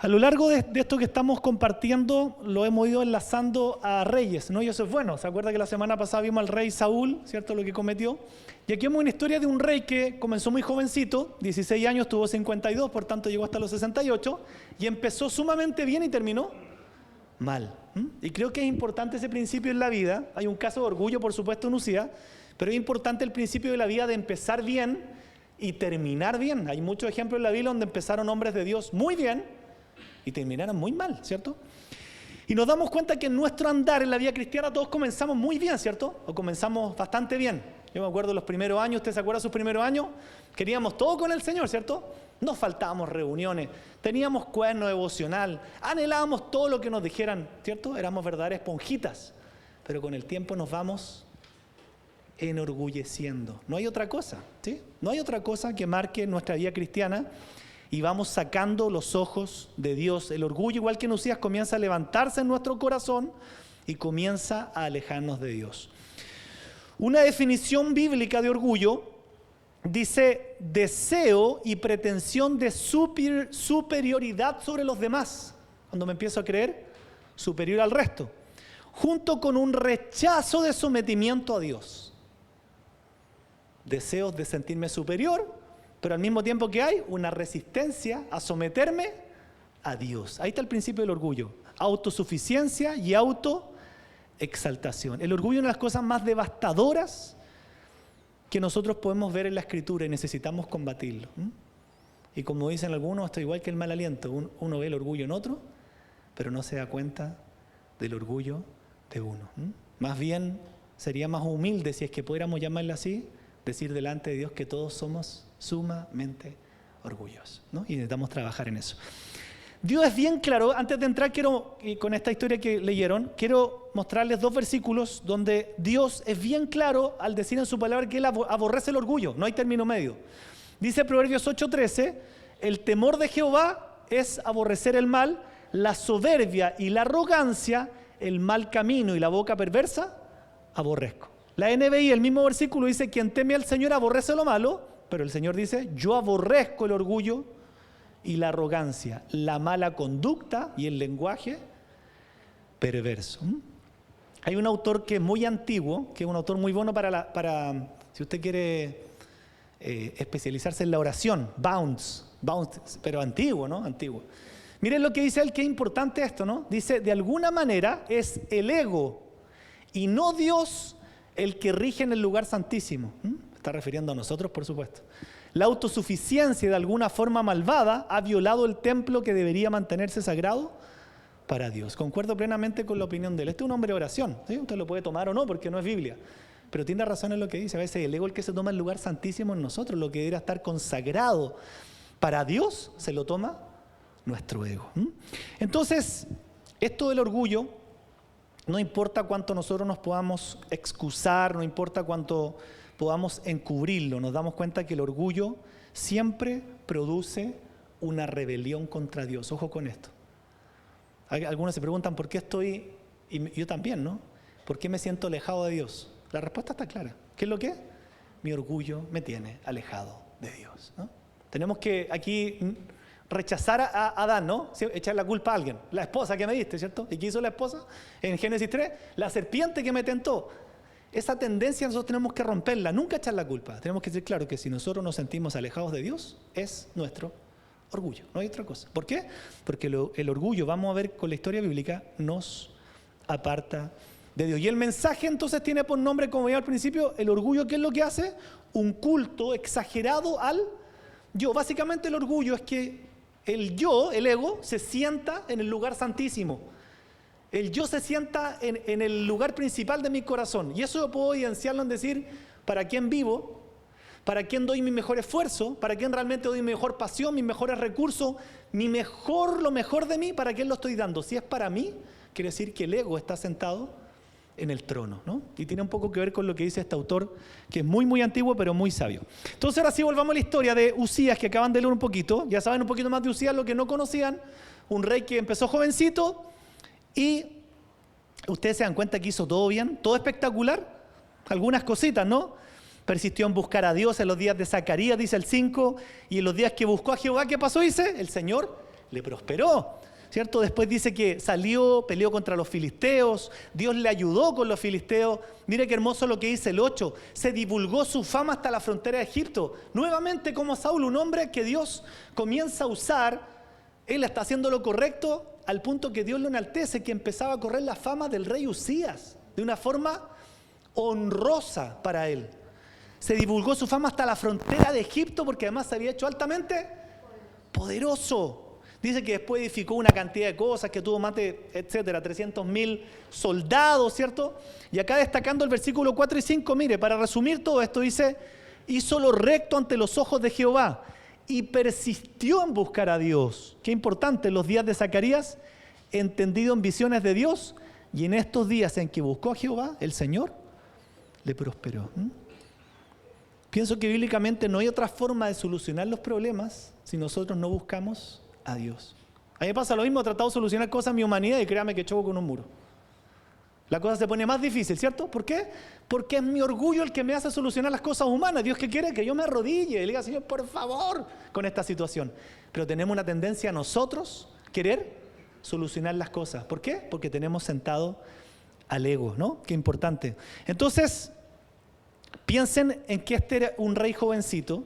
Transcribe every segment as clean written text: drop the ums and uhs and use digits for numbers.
A lo largo de esto que estamos compartiendo, lo hemos ido enlazando a reyes, ¿no? Y eso es bueno. ¿Se acuerda que la semana pasada vimos al rey Saúl, ¿cierto? Lo que cometió. Y aquí vemos una historia de un rey que comenzó muy jovencito, 16 años, tuvo 52, por tanto llegó hasta los 68, y empezó sumamente bien y terminó mal. Y creo que es importante ese principio en la vida. Hay un caso de orgullo, por supuesto, en Usía, pero es importante el principio de la vida de empezar bien y terminar bien. Hay muchos ejemplos en la Biblia donde empezaron hombres de Dios muy bien y terminaron muy mal, ¿cierto? Y nos damos cuenta que en nuestro andar en la vida cristiana todos comenzamos muy bien, ¿cierto? O comenzamos bastante bien. Yo me acuerdo de los primeros años, ¿usted se acuerda de sus primeros años? Queríamos todo con el Señor, ¿cierto? Nos faltábamos reuniones, teníamos cuaderno devocional, anhelábamos todo lo que nos dijeran, ¿cierto? Éramos verdaderas esponjitas, pero con el tiempo nos vamos enorgulleciendo. No hay otra cosa, ¿sí? No hay otra cosa que marque nuestra vida cristiana. Y vamos sacando los ojos de Dios. El orgullo, igual que en Usías, comienza a levantarse en nuestro corazón y comienza a alejarnos de Dios. Una definición bíblica de orgullo dice deseo y pretensión de superioridad sobre los demás. Cuando me empiezo a creer superior al resto. Junto con un rechazo de sometimiento a Dios. Deseos de sentirme superior, pero al mismo tiempo que hay una resistencia a someterme a Dios. Ahí está el principio del orgullo. Autosuficiencia y autoexaltación. El orgullo es una de las cosas más devastadoras que nosotros podemos ver en la Escritura y necesitamos combatirlo. Y como dicen algunos, esto es igual que el mal aliento. Uno ve el orgullo en otro, pero no se da cuenta del orgullo de uno. Más bien sería más humilde, si es que pudiéramos llamarle así, decir delante de Dios que todos somos sumamente orgullosos, ¿no? Y necesitamos trabajar en eso. Dios es bien claro. Antes de entrar, con esta historia que leyeron, quiero mostrarles 2 versículos donde Dios es bien claro al decir en su palabra que Él aborrece el orgullo. No hay término medio. Dice Proverbios 8:13, el temor de Jehová es aborrecer el mal, la soberbia y la arrogancia, el mal camino y la boca perversa, aborrezco. La NBI, el mismo versículo, dice, quien teme al Señor aborrece lo malo, pero el Señor dice, yo aborrezco el orgullo y la arrogancia, la mala conducta y el lenguaje perverso. Hay un autor que es muy antiguo, que es un autor muy bueno para si usted quiere especializarse en la oración, Bounds, pero antiguo, ¿no? Antiguo. Miren lo que dice él, que es importante esto, ¿no? Dice, de alguna manera es el ego y no Dios el que rige en el lugar santísimo. Está refiriendo a nosotros, por supuesto. La autosuficiencia de alguna forma malvada ha violado el templo que debería mantenerse sagrado para Dios. Concuerdo plenamente con la opinión de él. Este es un hombre de oración, ¿sí? Usted lo puede tomar o no, porque no es Biblia. Pero tiene razón en lo que dice. A veces el ego es el que se toma el lugar santísimo en nosotros. Lo que debería estar consagrado para Dios, se lo toma nuestro ego. Entonces, esto del orgullo, no importa cuánto nosotros nos podamos excusar, no importa cuánto podamos encubrirlo, nos damos cuenta que el orgullo siempre produce una rebelión contra Dios. Ojo con esto. Algunos se preguntan por qué estoy, y yo también, ¿no? ¿Por qué me siento alejado de Dios? La respuesta está clara. ¿Qué es lo que es? Mi orgullo me tiene alejado de Dios, ¿no? Tenemos que aquí rechazar a Adán, ¿no? Echar la culpa a alguien. La esposa que me diste, ¿cierto? ¿Y qué hizo la esposa? En Génesis 3, la serpiente que me tentó. Esa tendencia nosotros tenemos que romperla, nunca echar la culpa. Tenemos que ser claros que si nosotros nos sentimos alejados de Dios, es nuestro orgullo, no hay otra cosa. ¿Por qué? Porque el orgullo, vamos a ver con la historia bíblica, nos aparta de Dios. Y el mensaje entonces tiene por nombre, como veía al principio, el orgullo. ¿Qué es lo que hace? Un culto exagerado al yo. Básicamente el orgullo es que el yo, el ego, se sienta en el lugar santísimo. El yo se sienta en el lugar principal de mi corazón. Y eso yo puedo evidenciarlo en decir para quién vivo, para quién doy mi mejor esfuerzo, para quién realmente doy mi mejor pasión, mis mejores recursos, lo mejor de mí, para quién lo estoy dando. Si es para mí, quiere decir que el ego está sentado en el trono, ¿no? Y tiene un poco que ver con lo que dice este autor, que es muy, muy antiguo, pero muy sabio. Entonces ahora sí volvamos a la historia de Usías, que acaban de leer un poquito. Ya saben un poquito más de Usías, lo que no conocían. Un rey que empezó jovencito. Y ustedes se dan cuenta que hizo todo bien, todo espectacular, algunas cositas, ¿no? Persistió en buscar a Dios en los días de Zacarías, dice el 5, y en los días que buscó a Jehová, ¿qué pasó? Dice, el Señor le prosperó, ¿cierto? Después dice que salió, peleó contra los filisteos, Dios le ayudó con los filisteos. Mire qué hermoso lo que dice el 8, se divulgó su fama hasta la frontera de Egipto. Nuevamente como Saúl, un hombre que Dios comienza a usar, él está haciendo lo correcto al punto que Dios lo enaltece, que empezaba a correr la fama del rey Usías, de una forma honrosa para él. Se divulgó su fama hasta la frontera de Egipto porque además se había hecho altamente poderoso. Dice que después edificó una cantidad de cosas, que tuvo más de, etcétera, 300.000 soldados, ¿cierto? Y acá destacando el versículo 4 y 5, mire, para resumir todo esto, dice, hizo lo recto ante los ojos de Jehová y persistió en buscar a Dios. Qué importante, los días de Zacarías, entendido en visiones de Dios, y en estos días en que buscó a Jehová, el Señor le prosperó. Pienso que bíblicamente no hay otra forma de solucionar los problemas si nosotros no buscamos a Dios. A mí me pasa lo mismo, he tratado de solucionar cosas en mi humanidad y créame que choco con un muro. La cosa se pone más difícil, ¿cierto? ¿Por qué? Porque es mi orgullo el que me hace solucionar las cosas humanas. Dios que quiere que yo me arrodille y le diga, Señor, por favor, con esta situación. Pero tenemos una tendencia a nosotros querer solucionar las cosas. ¿Por qué? Porque tenemos sentado al ego, ¿no? Qué importante. Entonces, piensen en que este era un rey jovencito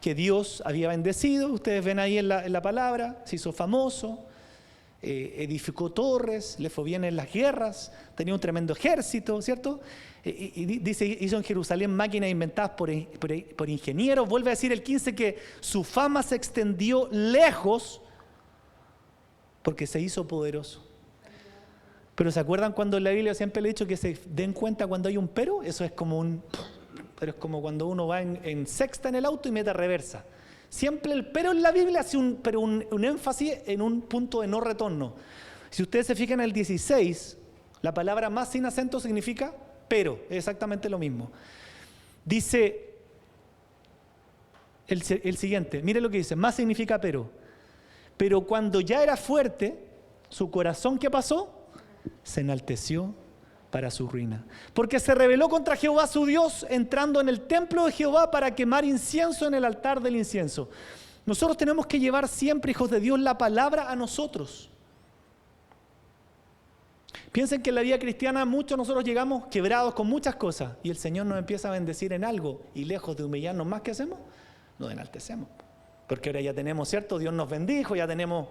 que Dios había bendecido. Ustedes ven ahí en la palabra, se hizo famoso, edificó torres, le fue bien en las guerras, tenía un tremendo ejército, ¿cierto? Y dice, hizo en Jerusalén máquinas inventadas por ingenieros. Vuelve a decir el 15 que su fama se extendió lejos porque se hizo poderoso. Pero ¿se acuerdan cuando en la Biblia siempre le he dicho que se den cuenta cuando hay un pero? Eso es como pero es como cuando uno va en sexta en el auto y mete reversa. Siempre el pero en la Biblia hace un énfasis en un punto de no retorno. Si ustedes se fijan en el 16, la palabra más sin acento significa pero, es exactamente lo mismo. Dice el siguiente, mire lo que dice, más significa pero. Pero cuando ya era fuerte, su corazón, ¿qué pasó? Se enalteció para su ruina. Porque se rebeló contra Jehová su Dios, entrando en el templo de Jehová para quemar incienso en el altar del incienso. Nosotros tenemos que llevar siempre, hijos de Dios, la palabra a nosotros. Piensen que en la vida cristiana muchos nosotros llegamos quebrados con muchas cosas y el Señor nos empieza a bendecir en algo y lejos de humillarnos más, ¿qué hacemos? Nos enaltecemos. Porque ahora ya tenemos, ¿cierto? Dios nos bendijo, ya tenemos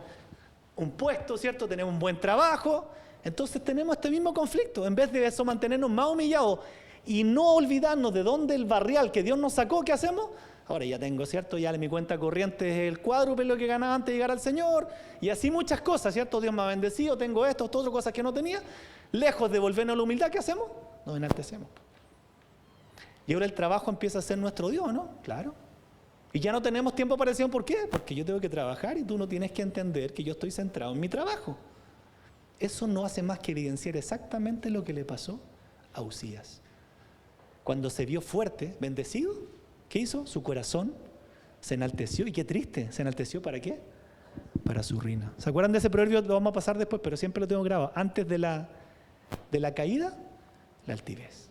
un puesto, ¿cierto? Tenemos un buen trabajo. Entonces tenemos este mismo conflicto. En vez de eso mantenernos más humillados y no olvidarnos de dónde el barrial que Dios nos sacó, ¿qué hacemos? Ahora ya tengo, ¿cierto? Ya mi cuenta corriente es el cuádruple lo que ganaba antes de llegar al Señor. Y así muchas cosas, ¿cierto? Dios me ha bendecido, tengo esto, otras cosas que no tenía. Lejos de volvernos a la humildad, ¿qué hacemos? Nos enaltecemos. Y ahora el trabajo empieza a ser nuestro Dios, ¿no? Claro. Y ya no tenemos tiempo para decir, ¿por qué? Porque yo tengo que trabajar y tú no tienes que entender que yo estoy centrado en mi trabajo. Eso no hace más que evidenciar exactamente lo que le pasó a Usías. Cuando se vio fuerte, bendecido, ¿qué hizo? Su corazón se enalteció. Y qué triste, ¿se enalteció para qué? Para su ruina. ¿Se acuerdan de ese proverbio? Lo vamos a pasar después, pero siempre lo tengo grabado. Antes de la caída, la altivez.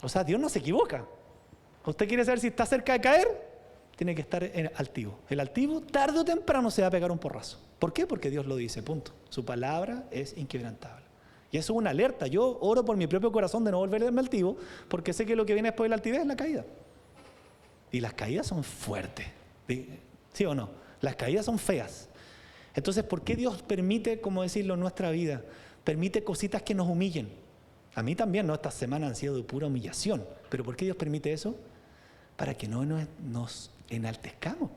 O sea, Dios no se equivoca. ¿Usted quiere saber si está cerca de caer? Tiene que estar altivo. El altivo, tarde o temprano, se va a pegar un porrazo. ¿Por qué? Porque Dios lo dice, punto. Su palabra es inquebrantable. Y eso es una alerta. Yo oro por mi propio corazón de no volverme altivo, porque sé que lo que viene después de la altivez es la caída. Y las caídas son fuertes. ¿Sí o no? Las caídas son feas. Entonces, ¿por qué Dios permite, como decirlo, en nuestra vida? Permite cositas que nos humillen. A mí también, ¿no? Estas semanas han sido de pura humillación. ¿Pero por qué Dios permite eso? Para que no nos enaltezcamos.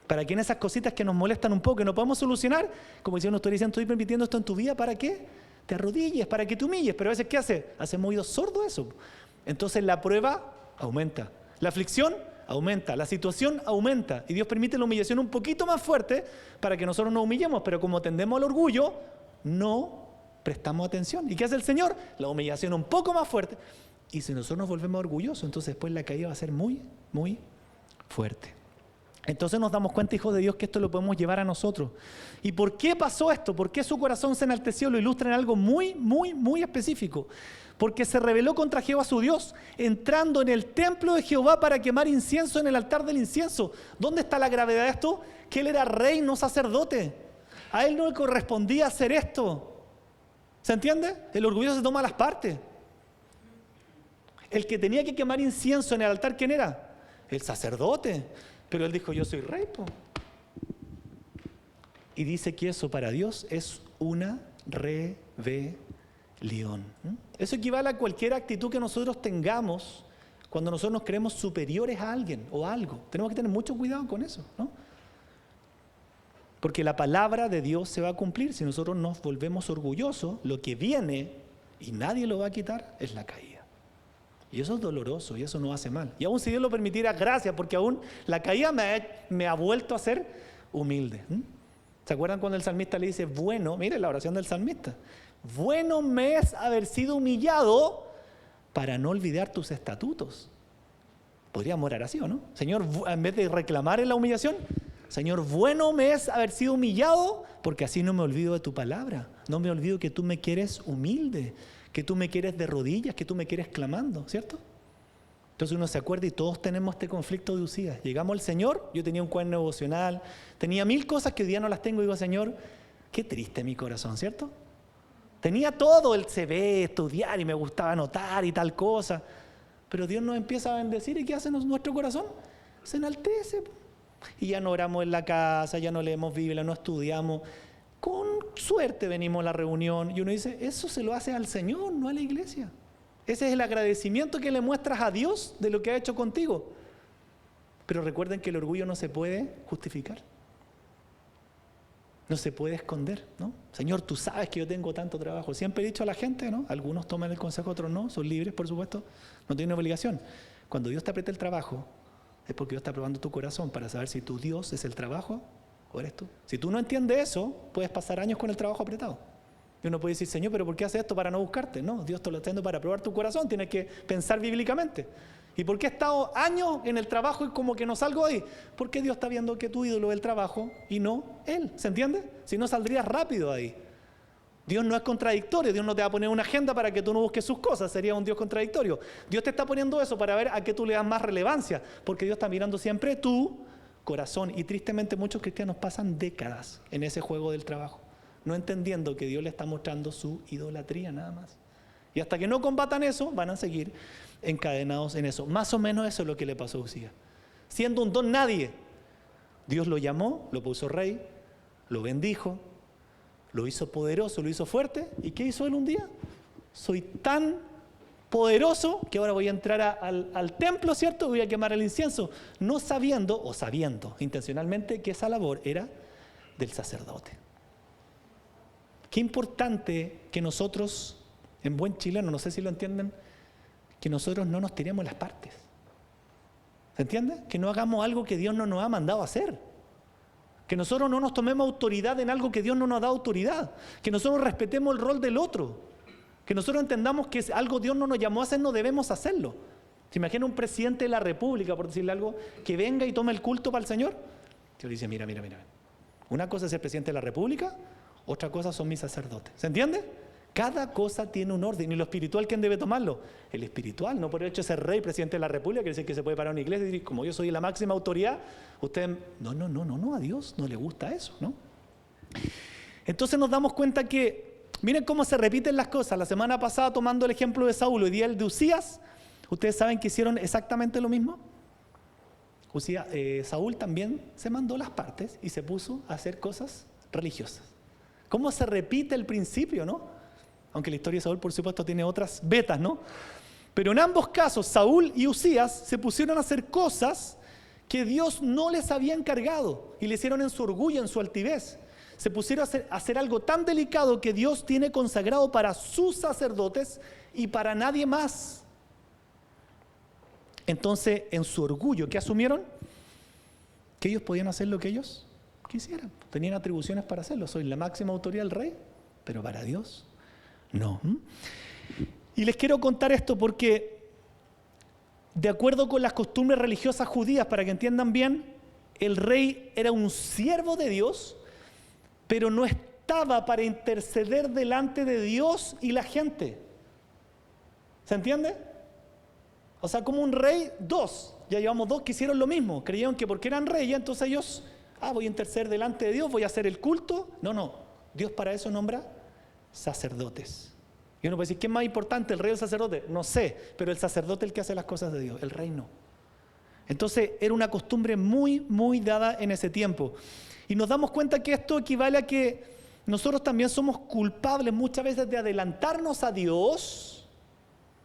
Para que en esas cositas que nos molestan un poco, que no podemos solucionar, como decía uno, estoy permitiendo esto en tu vida, ¿para qué? Te arrodilles, para que te humilles. Pero a veces, ¿qué hace? Hacemos oídos sordos eso. Entonces la prueba aumenta. La aflicción aumenta. La situación aumenta. Y Dios permite la humillación un poquito más fuerte para que nosotros nos humillemos. Pero como tendemos al orgullo, no prestamos atención. ¿Y qué hace el Señor? La humillación un poco más fuerte. Y si nosotros nos volvemos orgullosos, entonces después la caída va a ser muy, muy fuerte. Entonces nos damos cuenta, hijos de Dios, que esto lo podemos llevar a nosotros. ¿Y por qué pasó esto? ¿Por qué su corazón se enalteció? Lo ilustra en algo muy, muy, muy específico. Porque se rebeló contra Jehová su Dios, entrando en el templo de Jehová para quemar incienso en el altar del incienso. ¿Dónde está la gravedad de esto? Que él era rey, no sacerdote. A él no le correspondía hacer esto. ¿Se entiende? El orgullo se toma las partes. El que tenía que quemar incienso en el altar, ¿quién era? El sacerdote. Pero él dijo, yo soy rey, po. Y dice que eso para Dios es una rebelión. Eso equivale a cualquier actitud que nosotros tengamos cuando nosotros nos creemos superiores a alguien o a algo. Tenemos que tener mucho cuidado con eso, ¿no? Porque la palabra de Dios se va a cumplir. Si nosotros nos volvemos orgullosos, lo que viene, y nadie lo va a quitar, es la caída. Y eso es doloroso y eso no hace mal. Y aún si Dios lo permitiera, gracias, porque aún la caída me ha vuelto a ser humilde. ¿Se acuerdan cuando el salmista le dice, bueno, mire la oración del salmista, bueno me es haber sido humillado para no olvidar tus estatutos? Podríamos orar así, ¿o no? Señor, en vez de reclamar en la humillación, Señor, bueno me es haber sido humillado porque así no me olvido de tu palabra. No me olvido que tú me quieres humilde, que tú me quieres de rodillas, que tú me quieres clamando, ¿cierto? Entonces uno se acuerda y todos tenemos este conflicto de Usías. Llegamos al Señor, yo tenía un cuaderno devocional, tenía 1000 cosas que hoy día no las tengo y digo, Señor, qué triste mi corazón, ¿cierto? Tenía todo el CV, estudiar y me gustaba anotar y tal cosa, pero Dios nos empieza a bendecir y ¿qué hace nuestro corazón? Se enaltece. Y ya no oramos en la casa, ya no leemos Biblia, no estudiamos. Con suerte venimos a la reunión y uno dice, eso se lo hace al Señor, no a la iglesia. Ese es el agradecimiento que le muestras a Dios de lo que ha hecho contigo. Pero recuerden que el orgullo no se puede justificar. No se puede esconder, ¿no? Señor, tú sabes que yo tengo tanto trabajo. Siempre he dicho a la gente, ¿no? Algunos toman el consejo, otros no. Son libres, por supuesto. No tienen obligación. Cuando Dios te aprieta el trabajo, es porque Dios está probando tu corazón para saber si tu Dios es el trabajo o eres tú. Si tú no entiendes eso, puedes pasar años con el trabajo apretado. Y uno puede decir, Señor, ¿pero por qué hace esto para no buscarte? No, Dios te lo está haciendo para probar tu corazón. Tienes que pensar bíblicamente. ¿Y por qué he estado años en el trabajo y como que no salgo de ahí? Porque Dios está viendo que tu ídolo es el trabajo y no Él. ¿Se entiende? Si no, saldrías rápido de ahí. Dios no es contradictorio. Dios no te va a poner una agenda para que tú no busques sus cosas. Sería un Dios contradictorio. Dios te está poniendo eso para ver a qué tú le das más relevancia. Porque Dios está mirando siempre tu corazón. Y tristemente muchos cristianos pasan décadas en ese juego del trabajo, no entendiendo que Dios le está mostrando su idolatría nada más. Y hasta que no combatan eso, van a seguir encadenados en eso. Más o menos eso es lo que le pasó a Usías. Siendo un don nadie, Dios lo llamó, lo puso rey, lo bendijo, lo hizo poderoso, lo hizo fuerte. ¿Y qué hizo él un día? Soy tan poderoso que ahora voy a entrar al templo, ¿cierto? Voy a quemar el incienso, no sabiendo, o sabiendo intencionalmente, que esa labor era del sacerdote. Qué importante que nosotros, en buen chileno, no sé si lo entienden, que nosotros no nos tiremos las partes. ¿Se entiende? Que no hagamos algo que Dios no nos ha mandado a hacer. Que nosotros no nos tomemos autoridad en algo que Dios no nos ha dado autoridad. Que nosotros respetemos el rol del otro. Que nosotros entendamos que es algo Dios no nos llamó a hacer, no debemos hacerlo. ¿Se imagina un presidente de la República, por decirle algo, que venga y tome el culto para el Señor? Dios dice, mira. Una cosa es el presidente de la República, otra cosa son mis sacerdotes. ¿Se entiende? Cada cosa tiene un orden. ¿Y lo espiritual quién debe tomarlo? El espiritual. No por el hecho de ser rey, presidente de la República, quiere decir que se puede parar a una iglesia y decir, como yo soy la máxima autoridad, usted... No, a Dios no le gusta eso, ¿no? Entonces nos damos cuenta que, miren cómo se repiten las cosas. La semana pasada, tomando el ejemplo de Saúl, hoy día el de Usías, ¿ustedes saben que hicieron exactamente lo mismo? Saúl también se mandó las partes y se puso a hacer cosas religiosas. ¿Cómo se repite el principio, no? Aunque la historia de Saúl, por supuesto, tiene otras vetas, ¿no? Pero en ambos casos, Saúl y Usías se pusieron a hacer cosas que Dios no les había encargado y le hicieron en su orgullo, en su altivez. Se pusieron a hacer algo tan delicado que Dios tiene consagrado para sus sacerdotes y para nadie más. Entonces, en su orgullo, ¿qué asumieron? Que ellos podían hacer lo que ellos quisieran. Tenían atribuciones para hacerlo. Soy la máxima autoridad del rey, pero para Dios no. Y les quiero contar esto porque, de acuerdo con las costumbres religiosas judías, para que entiendan bien, el rey era un siervo de Dios, pero no estaba para interceder delante de Dios y la gente. ¿Se entiende? O sea, como un rey, ya llevamos dos que hicieron lo mismo. Creyeron que porque eran reyes, entonces ellos, voy a interceder delante de Dios, voy a hacer el culto. No, Dios para eso nombra sacerdotes. Y uno puede decir, ¿qué es más importante, el rey o el sacerdote? No sé, pero el sacerdote es el que hace las cosas de Dios, el rey no. Entonces era una costumbre muy, muy dada en ese tiempo. Y nos damos cuenta que esto equivale a que nosotros también somos culpables muchas veces de adelantarnos a Dios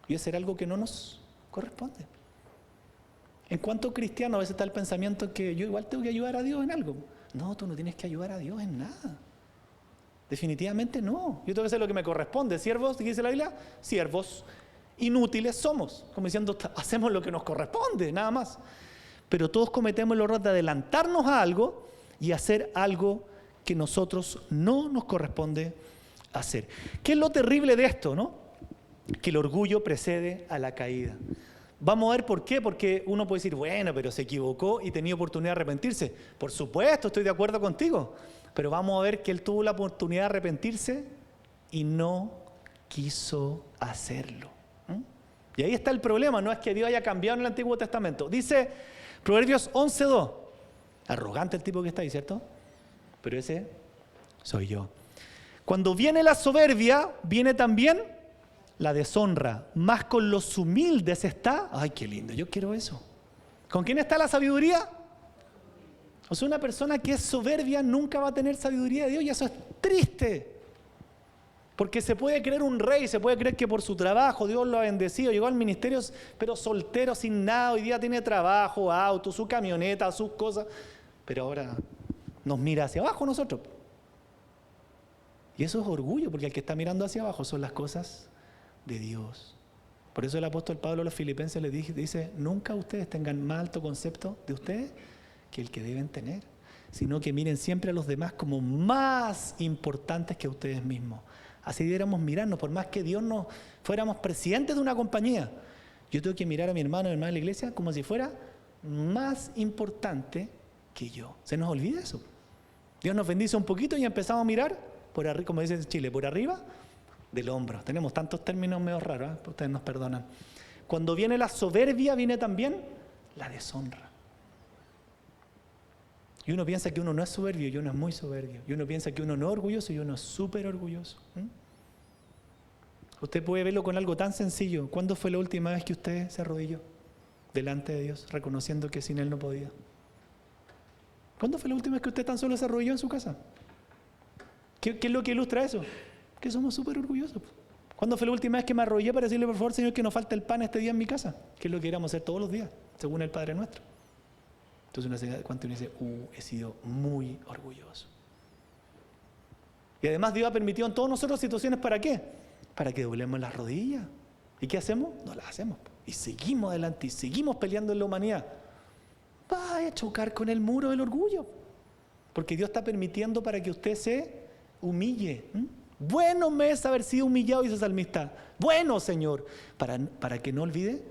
y hacer algo que no nos corresponde. En cuanto cristiano, a veces está el pensamiento que yo igual tengo que ayudar a Dios en algo. No, tú no tienes que ayudar a Dios en nada. Definitivamente no. Yo tengo que hacer lo que me corresponde. Siervos, ¿qué dice la Biblia? Siervos inútiles somos. Como diciendo, hacemos lo que nos corresponde, nada más. Pero todos cometemos el error de adelantarnos a algo y hacer algo que nosotros no nos corresponde hacer. ¿Qué es lo terrible de esto, no? Que el orgullo precede a la caída. Vamos a ver por qué, porque uno puede decir, bueno, pero se equivocó y tenía oportunidad de arrepentirse. Por supuesto, estoy de acuerdo contigo, pero vamos a ver que él tuvo la oportunidad de arrepentirse y no quiso hacerlo. Y ahí está el problema, no es que Dios haya cambiado en el Antiguo Testamento. Dice Proverbios 11:2, arrogante el tipo que está ahí, ¿cierto? Pero ese soy yo. Cuando viene la soberbia, viene también la deshonra, más con los humildes está. Ay, qué lindo, yo quiero eso. ¿Con quién está la sabiduría? O sea, una persona que es soberbia nunca va a tener sabiduría de Dios y eso es triste. Porque se puede creer un rey, se puede creer que por su trabajo Dios lo ha bendecido, llegó al ministerio pero soltero, sin nada, hoy día tiene trabajo, auto, su camioneta, sus cosas, pero ahora nos mira hacia abajo nosotros. Y eso es orgullo, porque el que está mirando hacia abajo son las cosas de Dios. Por eso el apóstol Pablo a los filipenses les dice, nunca ustedes tengan más alto concepto de ustedes que el que deben tener, sino que miren siempre a los demás como más importantes que ustedes mismos. Así debiéramos mirarnos, por más que Dios nos fuéramos presidentes de una compañía. Yo tengo que mirar a mi hermano de la iglesia como si fuera más importante que yo. Se nos olvida eso. Dios nos bendice un poquito y empezamos a mirar por arriba, como dicen en Chile, por arriba del hombro. Tenemos tantos términos medio raros, ustedes nos perdonan. Cuando viene la soberbia, viene también la deshonra. Y uno piensa que uno no es soberbio y uno es muy soberbio. Y uno piensa que uno no es orgulloso y uno es súper orgulloso. Usted puede verlo con algo tan sencillo. ¿Cuándo fue la última vez que usted se arrodilló delante de Dios, reconociendo que sin Él no podía? ¿Cuándo fue la última vez que usted tan solo se arrodilló en su casa? ¿Qué es lo que ilustra eso? Que somos súper orgullosos. ¿Cuándo fue la última vez que me arrodillé para decirle, por favor, Señor, que nos falta el pan este día en mi casa? Que es lo que queríamos hacer todos los días, según el Padre Nuestro. Entonces uno dice, he sido muy orgulloso. Y además Dios ha permitido en todos nosotros situaciones, ¿para qué? Para que doblemos las rodillas. ¿Y qué hacemos? No las hacemos. Y seguimos adelante y seguimos peleando en la humanidad. Vaya a chocar con el muro del orgullo. Porque Dios está permitiendo para que usted se humille. Bueno me es haber sido humillado, dice el salmista. Bueno, Señor, para que no olvide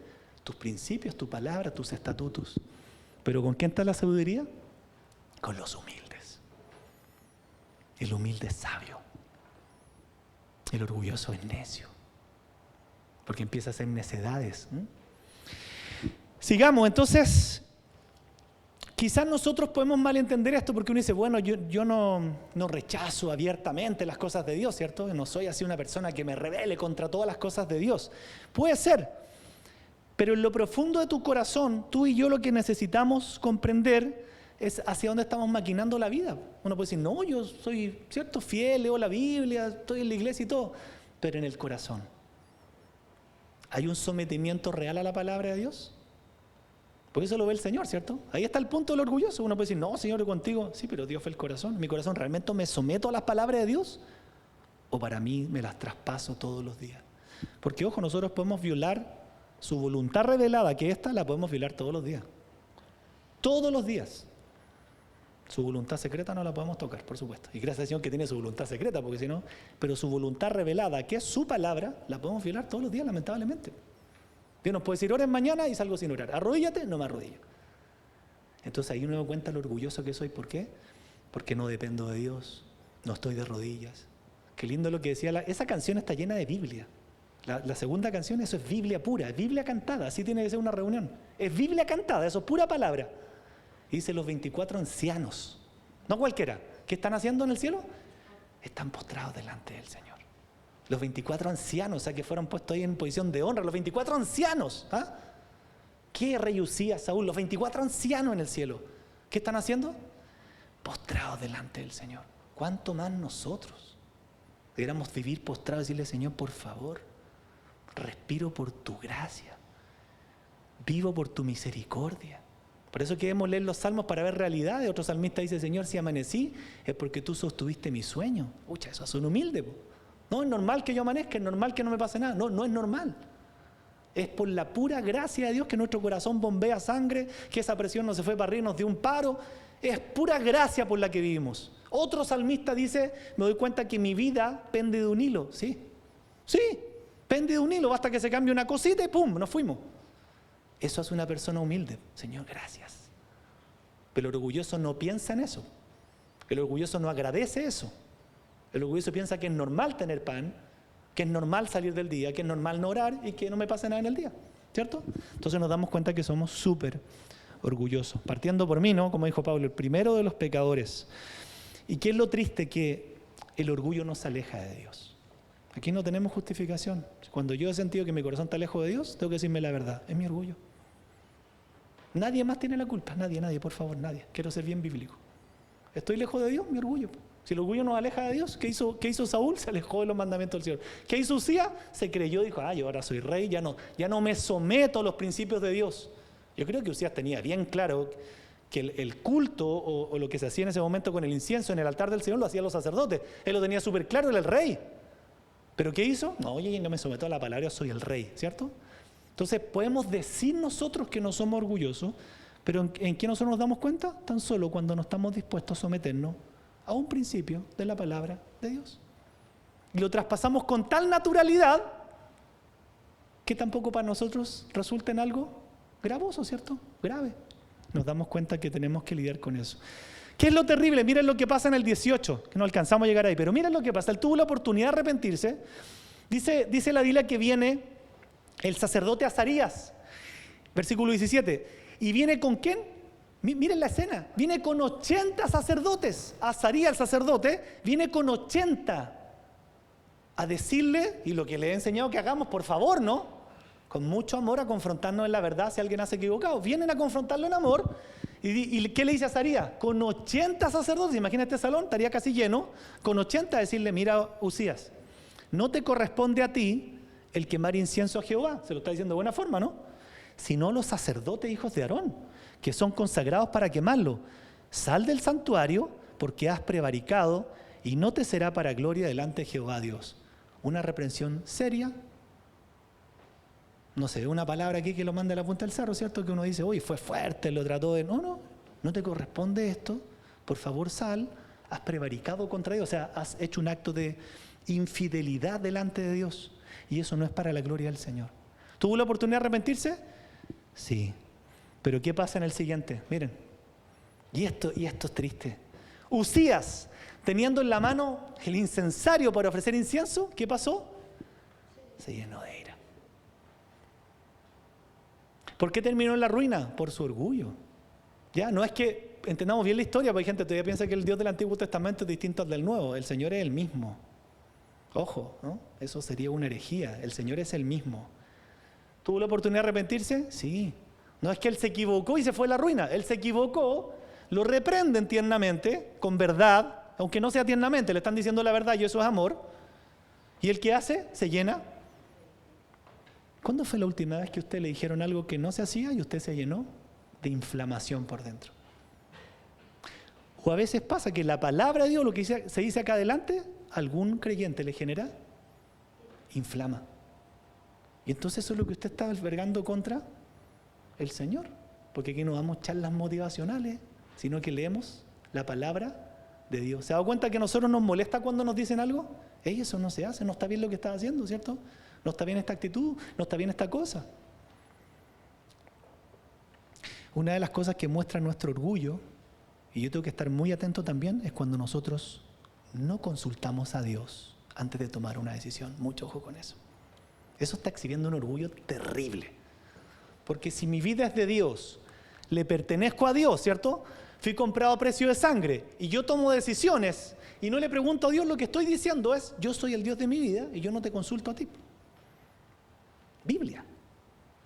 tus principios, tu palabra, tus estatutos. ¿Pero con quién está la sabiduría? Con los humildes. El humilde es sabio. El orgulloso es necio. Porque empieza a hacer necedades. Sigamos, entonces, quizás nosotros podemos malentender esto porque uno dice, bueno, yo no rechazo abiertamente las cosas de Dios, ¿cierto? No soy así una persona que me rebele contra todas las cosas de Dios. Puede ser. Pero en lo profundo de tu corazón, tú y yo lo que necesitamos comprender es hacia dónde estamos maquinando la vida. Uno puede decir, no, yo soy, ¿cierto?, fiel, leo la Biblia, estoy en la iglesia y todo. Pero en el corazón, ¿hay un sometimiento real a la palabra de Dios? Porque eso lo ve el Señor, ¿cierto? Ahí está el punto del orgulloso. Uno puede decir, no, Señor, contigo. Sí, pero Dios fue el corazón. ¿Mi corazón realmente me someto a las palabras de Dios? ¿O para mí me las traspaso todos los días? Porque, ojo, nosotros podemos violar su voluntad revelada, que esta la podemos violar todos los días. Todos los días. Su voluntad secreta no la podemos tocar, por supuesto. Y gracias al Señor que tiene su voluntad secreta, porque si no, pero su voluntad revelada, que es su palabra, la podemos violar todos los días, lamentablemente. Dios nos puede decir, oren mañana y salgo sin orar. Arrodíllate, no me arrodillo. Entonces ahí me doy cuenta lo orgulloso que soy. ¿Por qué? Porque no dependo de Dios, no estoy de rodillas. Qué lindo lo que decía, esa canción está llena de Biblia. La segunda canción, eso es Biblia pura, es Biblia cantada, así tiene que ser una reunión. Es Biblia cantada, eso es pura palabra. Y dice los 24 ancianos, no cualquiera, ¿qué están haciendo en el cielo? Están postrados delante del Señor. Los 24 ancianos, o sea que fueron puestos ahí en posición de honra, los 24 ancianos. ¿Ah? ¿Qué rey Usías, Saúl? Los 24 ancianos en el cielo. ¿Qué están haciendo? Postrados delante del Señor. ¿Cuánto más nosotros? Deberíamos vivir postrados y decirle, Señor, por favor, respiro por tu gracia, vivo por tu misericordia. Por eso queremos leer los salmos para ver realidades. Otro salmista dice, Señor, si amanecí es porque tú sostuviste mi sueño. Ucha, eso es un humilde. No es normal que yo amanezca, es normal que no me pase nada. No, no es normal. Es por la pura gracia de Dios que nuestro corazón bombea sangre, que esa presión no se fue para arriba y nos dio un paro. Es pura gracia por la que vivimos. Otro salmista dice, me doy cuenta que mi vida pende de un hilo. Sí, pende de un hilo, basta que se cambie una cosita y ¡pum!, nos fuimos. Eso es una persona humilde. Señor, gracias. Pero el orgulloso no piensa en eso. El orgulloso no agradece eso. El orgulloso piensa que es normal tener pan, que es normal salir del día, que es normal no orar y que no me pase nada en el día. ¿Cierto? Entonces nos damos cuenta que somos súper orgullosos. Partiendo por mí, ¿no? Como dijo Pablo, el primero de los pecadores. ¿Y qué es lo triste? Que el orgullo nos aleja de Dios. Aquí no tenemos justificación. Cuando yo he sentido que mi corazón está lejos de Dios, tengo que decirme la verdad. Es mi orgullo. Nadie más tiene la culpa. Nadie, por favor, nadie. Quiero ser bien bíblico. ¿Estoy lejos de Dios? Mi orgullo. Si el orgullo nos aleja de Dios, ¿qué hizo Saúl? Se alejó de los mandamientos del Señor. ¿Qué hizo Usías? Se creyó, dijo, yo ahora soy rey, ya no me someto a los principios de Dios. Yo creo que Usías tenía bien claro que el culto o lo que se hacía en ese momento con el incienso en el altar del Señor lo hacían los sacerdotes. Él lo tenía súper claro, era el rey. ¿Pero qué hizo? No, no me someto a la palabra, yo soy el rey, ¿cierto? Entonces podemos decir nosotros que no somos orgullosos, pero ¿en qué nosotros nos damos cuenta? Tan solo cuando no estamos dispuestos a someternos a un principio de la palabra de Dios. Y lo traspasamos con tal naturalidad que tampoco para nosotros resulta en algo gravoso, ¿cierto? Grave. Nos damos cuenta que tenemos que lidiar con eso. ¿Qué es lo terrible? Miren lo que pasa en el 18, que no alcanzamos a llegar ahí, pero miren lo que pasa. Él tuvo la oportunidad de arrepentirse. Dice la Biblia que viene el sacerdote Azarías, versículo 17. ¿Y viene con quién? Miren la escena. Viene con 80 sacerdotes. Azarías, el sacerdote, viene con 80 a decirle, y lo que le he enseñado que hagamos, por favor, ¿no? Con mucho amor a confrontarnos en la verdad si alguien hace equivocado. Vienen a confrontarlo en amor. ¿Y qué le dice a Azarías? Con 80 sacerdotes, imagínate este salón, estaría casi lleno, con 80 a decirle, mira, Usías, no te corresponde a ti el quemar incienso a Jehová, se lo está diciendo de buena forma, ¿no? Sino los sacerdotes hijos de Aarón, que son consagrados para quemarlo. Sal del santuario porque has prevaricado y no te será para gloria delante de Jehová Dios. Una reprensión seria. No sé, una palabra aquí que lo manda a la punta del cerro, ¿cierto? Que uno dice, oye, fue fuerte, lo trató de... No te corresponde esto, por favor sal, has prevaricado contra Dios, o sea, has hecho un acto de infidelidad delante de Dios, y eso no es para la gloria del Señor. ¿Tuvo la oportunidad de arrepentirse? Sí, pero ¿qué pasa en el siguiente? Miren, y esto es triste. Usías, teniendo en la mano el incensario para ofrecer incienso, ¿qué pasó? Se llenó de ira. ¿Por qué terminó en la ruina? Por su orgullo. Ya, no es que entendamos bien la historia, porque hay gente que todavía piensa que el Dios del Antiguo Testamento es distinto al del Nuevo. El Señor es el mismo. Ojo, ¿no? Eso sería una herejía. El Señor es el mismo. ¿Tuvo la oportunidad de arrepentirse? Sí. No es que Él se equivocó y se fue a la ruina. Él se equivocó, lo reprenden tiernamente, con verdad, aunque no sea tiernamente, le están diciendo la verdad y eso es amor. ¿Y el que hace? Se llena. ¿Cuándo fue la última vez que a usted le dijeron algo que no se hacía y usted se llenó de inflamación por dentro? O a veces pasa que la palabra de Dios, lo que se dice acá adelante, algún creyente le genera, inflama. Y entonces eso es lo que usted está albergando contra el Señor. Porque aquí no damos charlas motivacionales, sino que leemos la palabra de Dios. ¿Se ha dado cuenta que a nosotros nos molesta cuando nos dicen algo? Ey, eso no se hace, no está bien lo que estás haciendo, ¿cierto? No está bien esta actitud, no está bien esta cosa. Una de las cosas que muestra nuestro orgullo, y yo tengo que estar muy atento también, es cuando nosotros no consultamos a Dios antes de tomar una decisión. Mucho ojo con eso. Eso está exhibiendo un orgullo terrible. Porque si mi vida es de Dios, le pertenezco a Dios, ¿cierto? Fui comprado a precio de sangre y yo tomo decisiones y no le pregunto a Dios, lo que estoy diciendo es, yo soy el Dios de mi vida y yo no te consulto a ti. Biblia.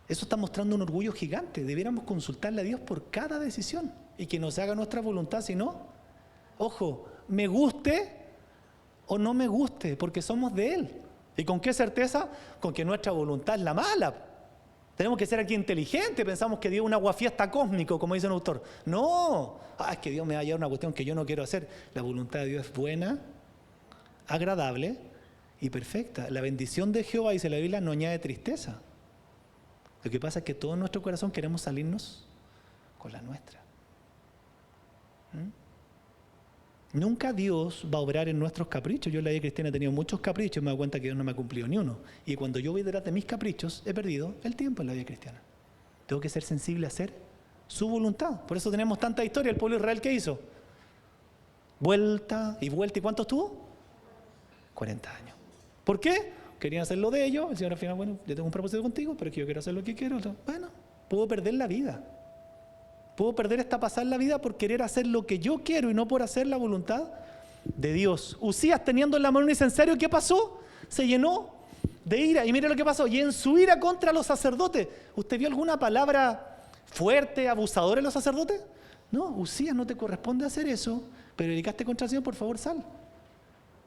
Eso está mostrando un orgullo gigante. Debiéramos consultarle a Dios por cada decisión y que nos haga nuestra voluntad, si no, ojo, me guste o no me guste, porque somos de Él. ¿Y con qué certeza? Con que nuestra voluntad es la mala. Tenemos que ser aquí inteligentes, pensamos que Dios es un aguafiesta cósmico, como dice un autor. No, es que Dios me va a llevar una cuestión que yo no quiero hacer. La voluntad de Dios es buena, agradable y perfecta. La bendición de Jehová, dice la Biblia, no añade tristeza. Lo que pasa es que todo en nuestro corazón queremos salirnos con la nuestra. Nunca Dios va a obrar en nuestros caprichos. Yo en la vida cristiana he tenido muchos caprichos y me he dado cuenta que Dios no me ha cumplido ni uno. Y cuando yo voy detrás de mis caprichos, he perdido el tiempo en la vida cristiana. Tengo que ser sensible a hacer su voluntad. Por eso tenemos tanta historia. El pueblo de Israel, ¿qué hizo? Vuelta y vuelta. ¿Y cuánto estuvo? 40 años. ¿Por qué? Querían hacer lo de ellos. El Señor al final, bueno, yo tengo un propósito contigo, pero es que yo quiero hacer lo que quiero. Bueno, puedo perder la vida. Puedo perder esta pasada en la vida por querer hacer lo que yo quiero y no por hacer la voluntad de Dios. Usías, teniendo en la mano un incensario, ¿qué pasó? Se llenó de ira. Y mire lo que pasó. Y en su ira contra los sacerdotes. ¿Usted vio alguna palabra fuerte, abusadora en los sacerdotes? No, Usías, no te corresponde hacer eso. Pero dedicaste contra el Señor, por favor, sal.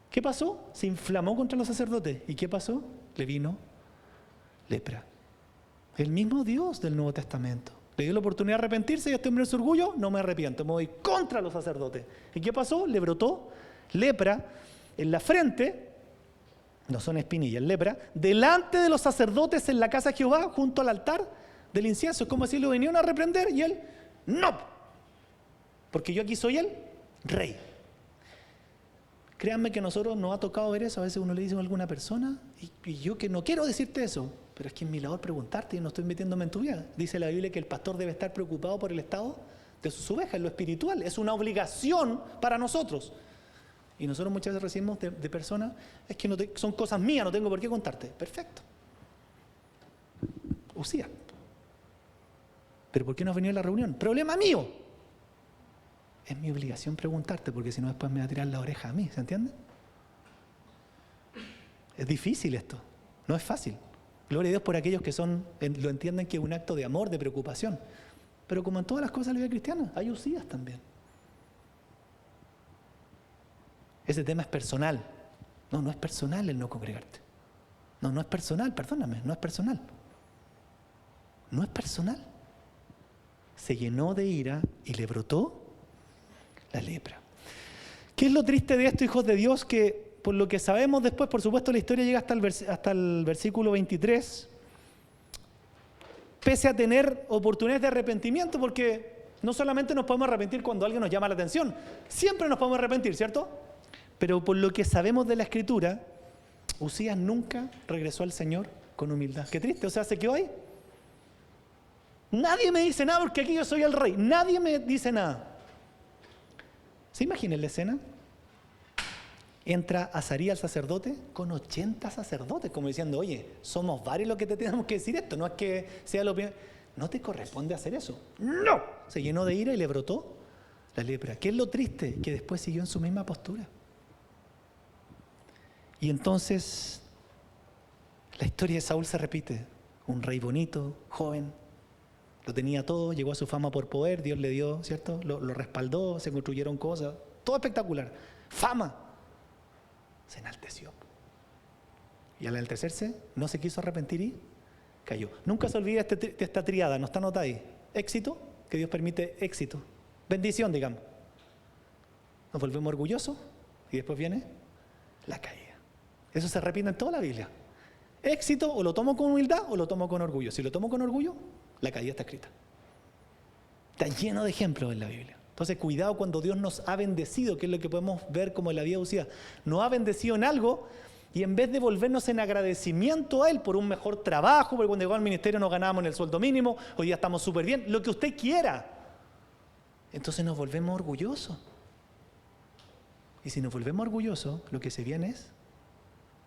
¿Qué pasó? Se inflamó contra los sacerdotes. ¿Y qué pasó? Le vino lepra. El mismo Dios del Nuevo Testamento. Le dio la oportunidad de arrepentirse y este hombre en su orgullo, no me arrepiento, me voy contra los sacerdotes. ¿Y qué pasó? Le brotó lepra en la frente, no son espinillas, lepra, delante de los sacerdotes en la casa de Jehová, junto al altar del incienso. Es como si lo vinieron a reprender y él, no, porque yo aquí soy el rey. Créanme que a nosotros nos ha tocado ver eso. A veces uno le dice a alguna persona, y yo que no quiero decirte eso, pero es que es mi labor preguntarte y no estoy metiéndome en tu vida. Dice la Biblia que el pastor debe estar preocupado por el estado de sus ovejas, en lo espiritual. Es una obligación para nosotros. Y nosotros muchas veces recibimos de personas, es que son cosas mías, no tengo por qué contarte. Perfecto. Usía. ¿Pero por qué no has venido a la reunión? Problema mío. Es mi obligación preguntarte, porque si no después me va a tirar la oreja a mí, ¿se entiende? Es difícil esto, no es fácil. Gloria a Dios por aquellos que lo entienden que es un acto de amor, de preocupación. Pero como en todas las cosas de la vida cristiana, hay Usías también. Ese tema es personal. No, no es personal el no congregarte. No, no es personal, perdóname, no es personal. No es personal. Se llenó de ira y le brotó la lepra. ¿Qué es lo triste de esto, hijos de Dios? Que por lo que sabemos después, por supuesto, la historia llega hasta el versículo 23, pese a tener oportunidades de arrepentimiento, porque no solamente nos podemos arrepentir cuando alguien nos llama la atención, siempre nos podemos arrepentir, ¿cierto? Pero por lo que sabemos de la Escritura, Usías nunca regresó al Señor con humildad. Qué triste, o sea, se quedó ahí. Nadie me dice nada porque aquí yo soy el rey, nadie me dice nada. ¿Se imaginan la escena? Entra Azarías el sacerdote con 80 sacerdotes, como diciendo, oye, somos varios los que te tenemos que decir esto, no es que sea lo primero. No te corresponde hacer eso. ¡No! Se llenó de ira y le brotó la lepra. ¿Qué es lo triste? Que después siguió en su misma postura. Y entonces, la historia de Saúl se repite. Un rey bonito, joven, lo tenía todo, llegó a su fama por poder, Dios le dio, ¿cierto? Lo respaldó, se construyeron cosas, todo espectacular. Fama. Se enalteció. Y al enaltecerse, no se quiso arrepentir y cayó. Nunca se olvide de esta triada, no está anotada ahí. Éxito, que Dios permite éxito. Bendición, digamos. Nos volvemos orgullosos y después viene la caída. Eso se repite en toda la Biblia. Éxito, o lo tomo con humildad o lo tomo con orgullo. Si lo tomo con orgullo, la caída está escrita. Está lleno de ejemplos en la Biblia. Entonces, cuidado cuando Dios nos ha bendecido, que es lo que podemos ver como en la vida de Usías. Nos ha bendecido en algo Y en vez de volvernos en agradecimiento a Él por un mejor trabajo, porque cuando llegó al ministerio nos ganábamos en el sueldo mínimo, hoy día estamos súper bien, lo que usted quiera, entonces nos volvemos orgullosos. Y si nos volvemos orgullosos, lo que se viene es...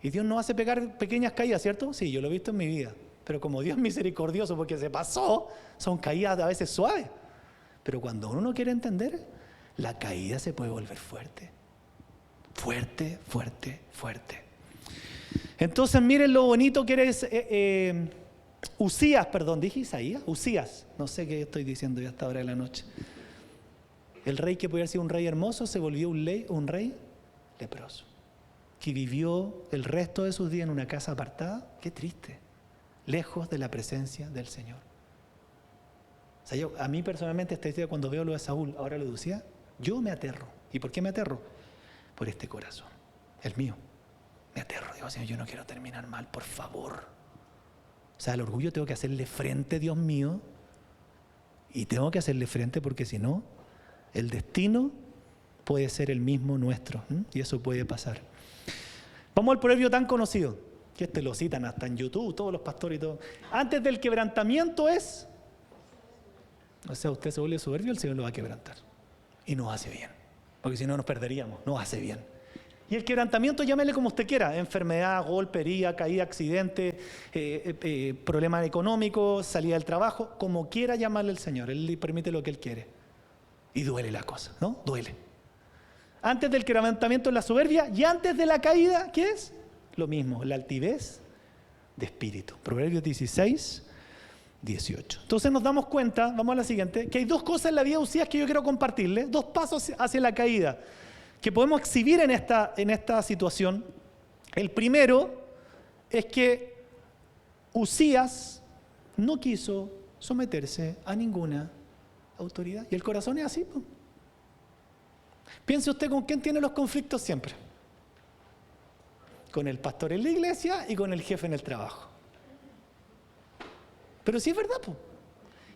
Y Dios nos hace pegar pequeñas caídas, ¿cierto? Sí, yo lo he visto en mi vida. Pero como Dios es misericordioso porque se pasó, son caídas a veces suaves. Pero cuando uno no quiere entender, la caída se puede volver fuerte. Fuerte, fuerte, fuerte. Entonces miren lo bonito que eres Usías, perdón, dije Isaías, Usías. No sé qué estoy diciendo ya a esta hora de la noche. El rey que podía haber sido un rey hermoso se volvió un rey leproso, que vivió el resto de sus días en una casa apartada. Qué triste, lejos de la presencia del Señor. O sea, a mí personalmente esta historia, cuando veo lo de Saúl, ahora lo de Usías, yo me aterro. ¿Y por qué me aterro? Por este corazón, el mío. Me aterro, digo, Señor, yo no quiero terminar mal, por favor. O sea, al orgullo tengo que hacerle frente, Dios mío, y tengo que hacerle frente porque si no, el destino puede ser el mismo nuestro, y eso puede pasar. Vamos al proverbio tan conocido, que lo citan hasta en YouTube, todos los pastores y todo. Antes del quebrantamiento es... O sea, usted se vuelve soberbio, el Señor lo va a quebrantar. Y nos hace bien, porque si no nos perderíamos, nos hace bien. Y el quebrantamiento, llámele como usted quiera, enfermedad, golpe, herida, caída, accidente, problema económico, salida del trabajo, como quiera llamarle el Señor, Él le permite lo que Él quiere. Y duele la cosa, ¿no? Duele. Antes del quebrantamiento es la soberbia y antes de la caída, ¿qué es? Lo mismo, la altivez de espíritu. Proverbios 16, 18. Entonces nos damos cuenta, vamos a la siguiente, que hay dos cosas en la vida de Usías que yo quiero compartirles, dos pasos hacia la caída que podemos exhibir en esta situación. El primero es que Usías no quiso someterse a ninguna autoridad. Y el corazón es así, pues. Piense usted con quién tiene los conflictos siempre. Con el pastor en la iglesia y con el jefe en el trabajo. Pero sí es verdad, pues.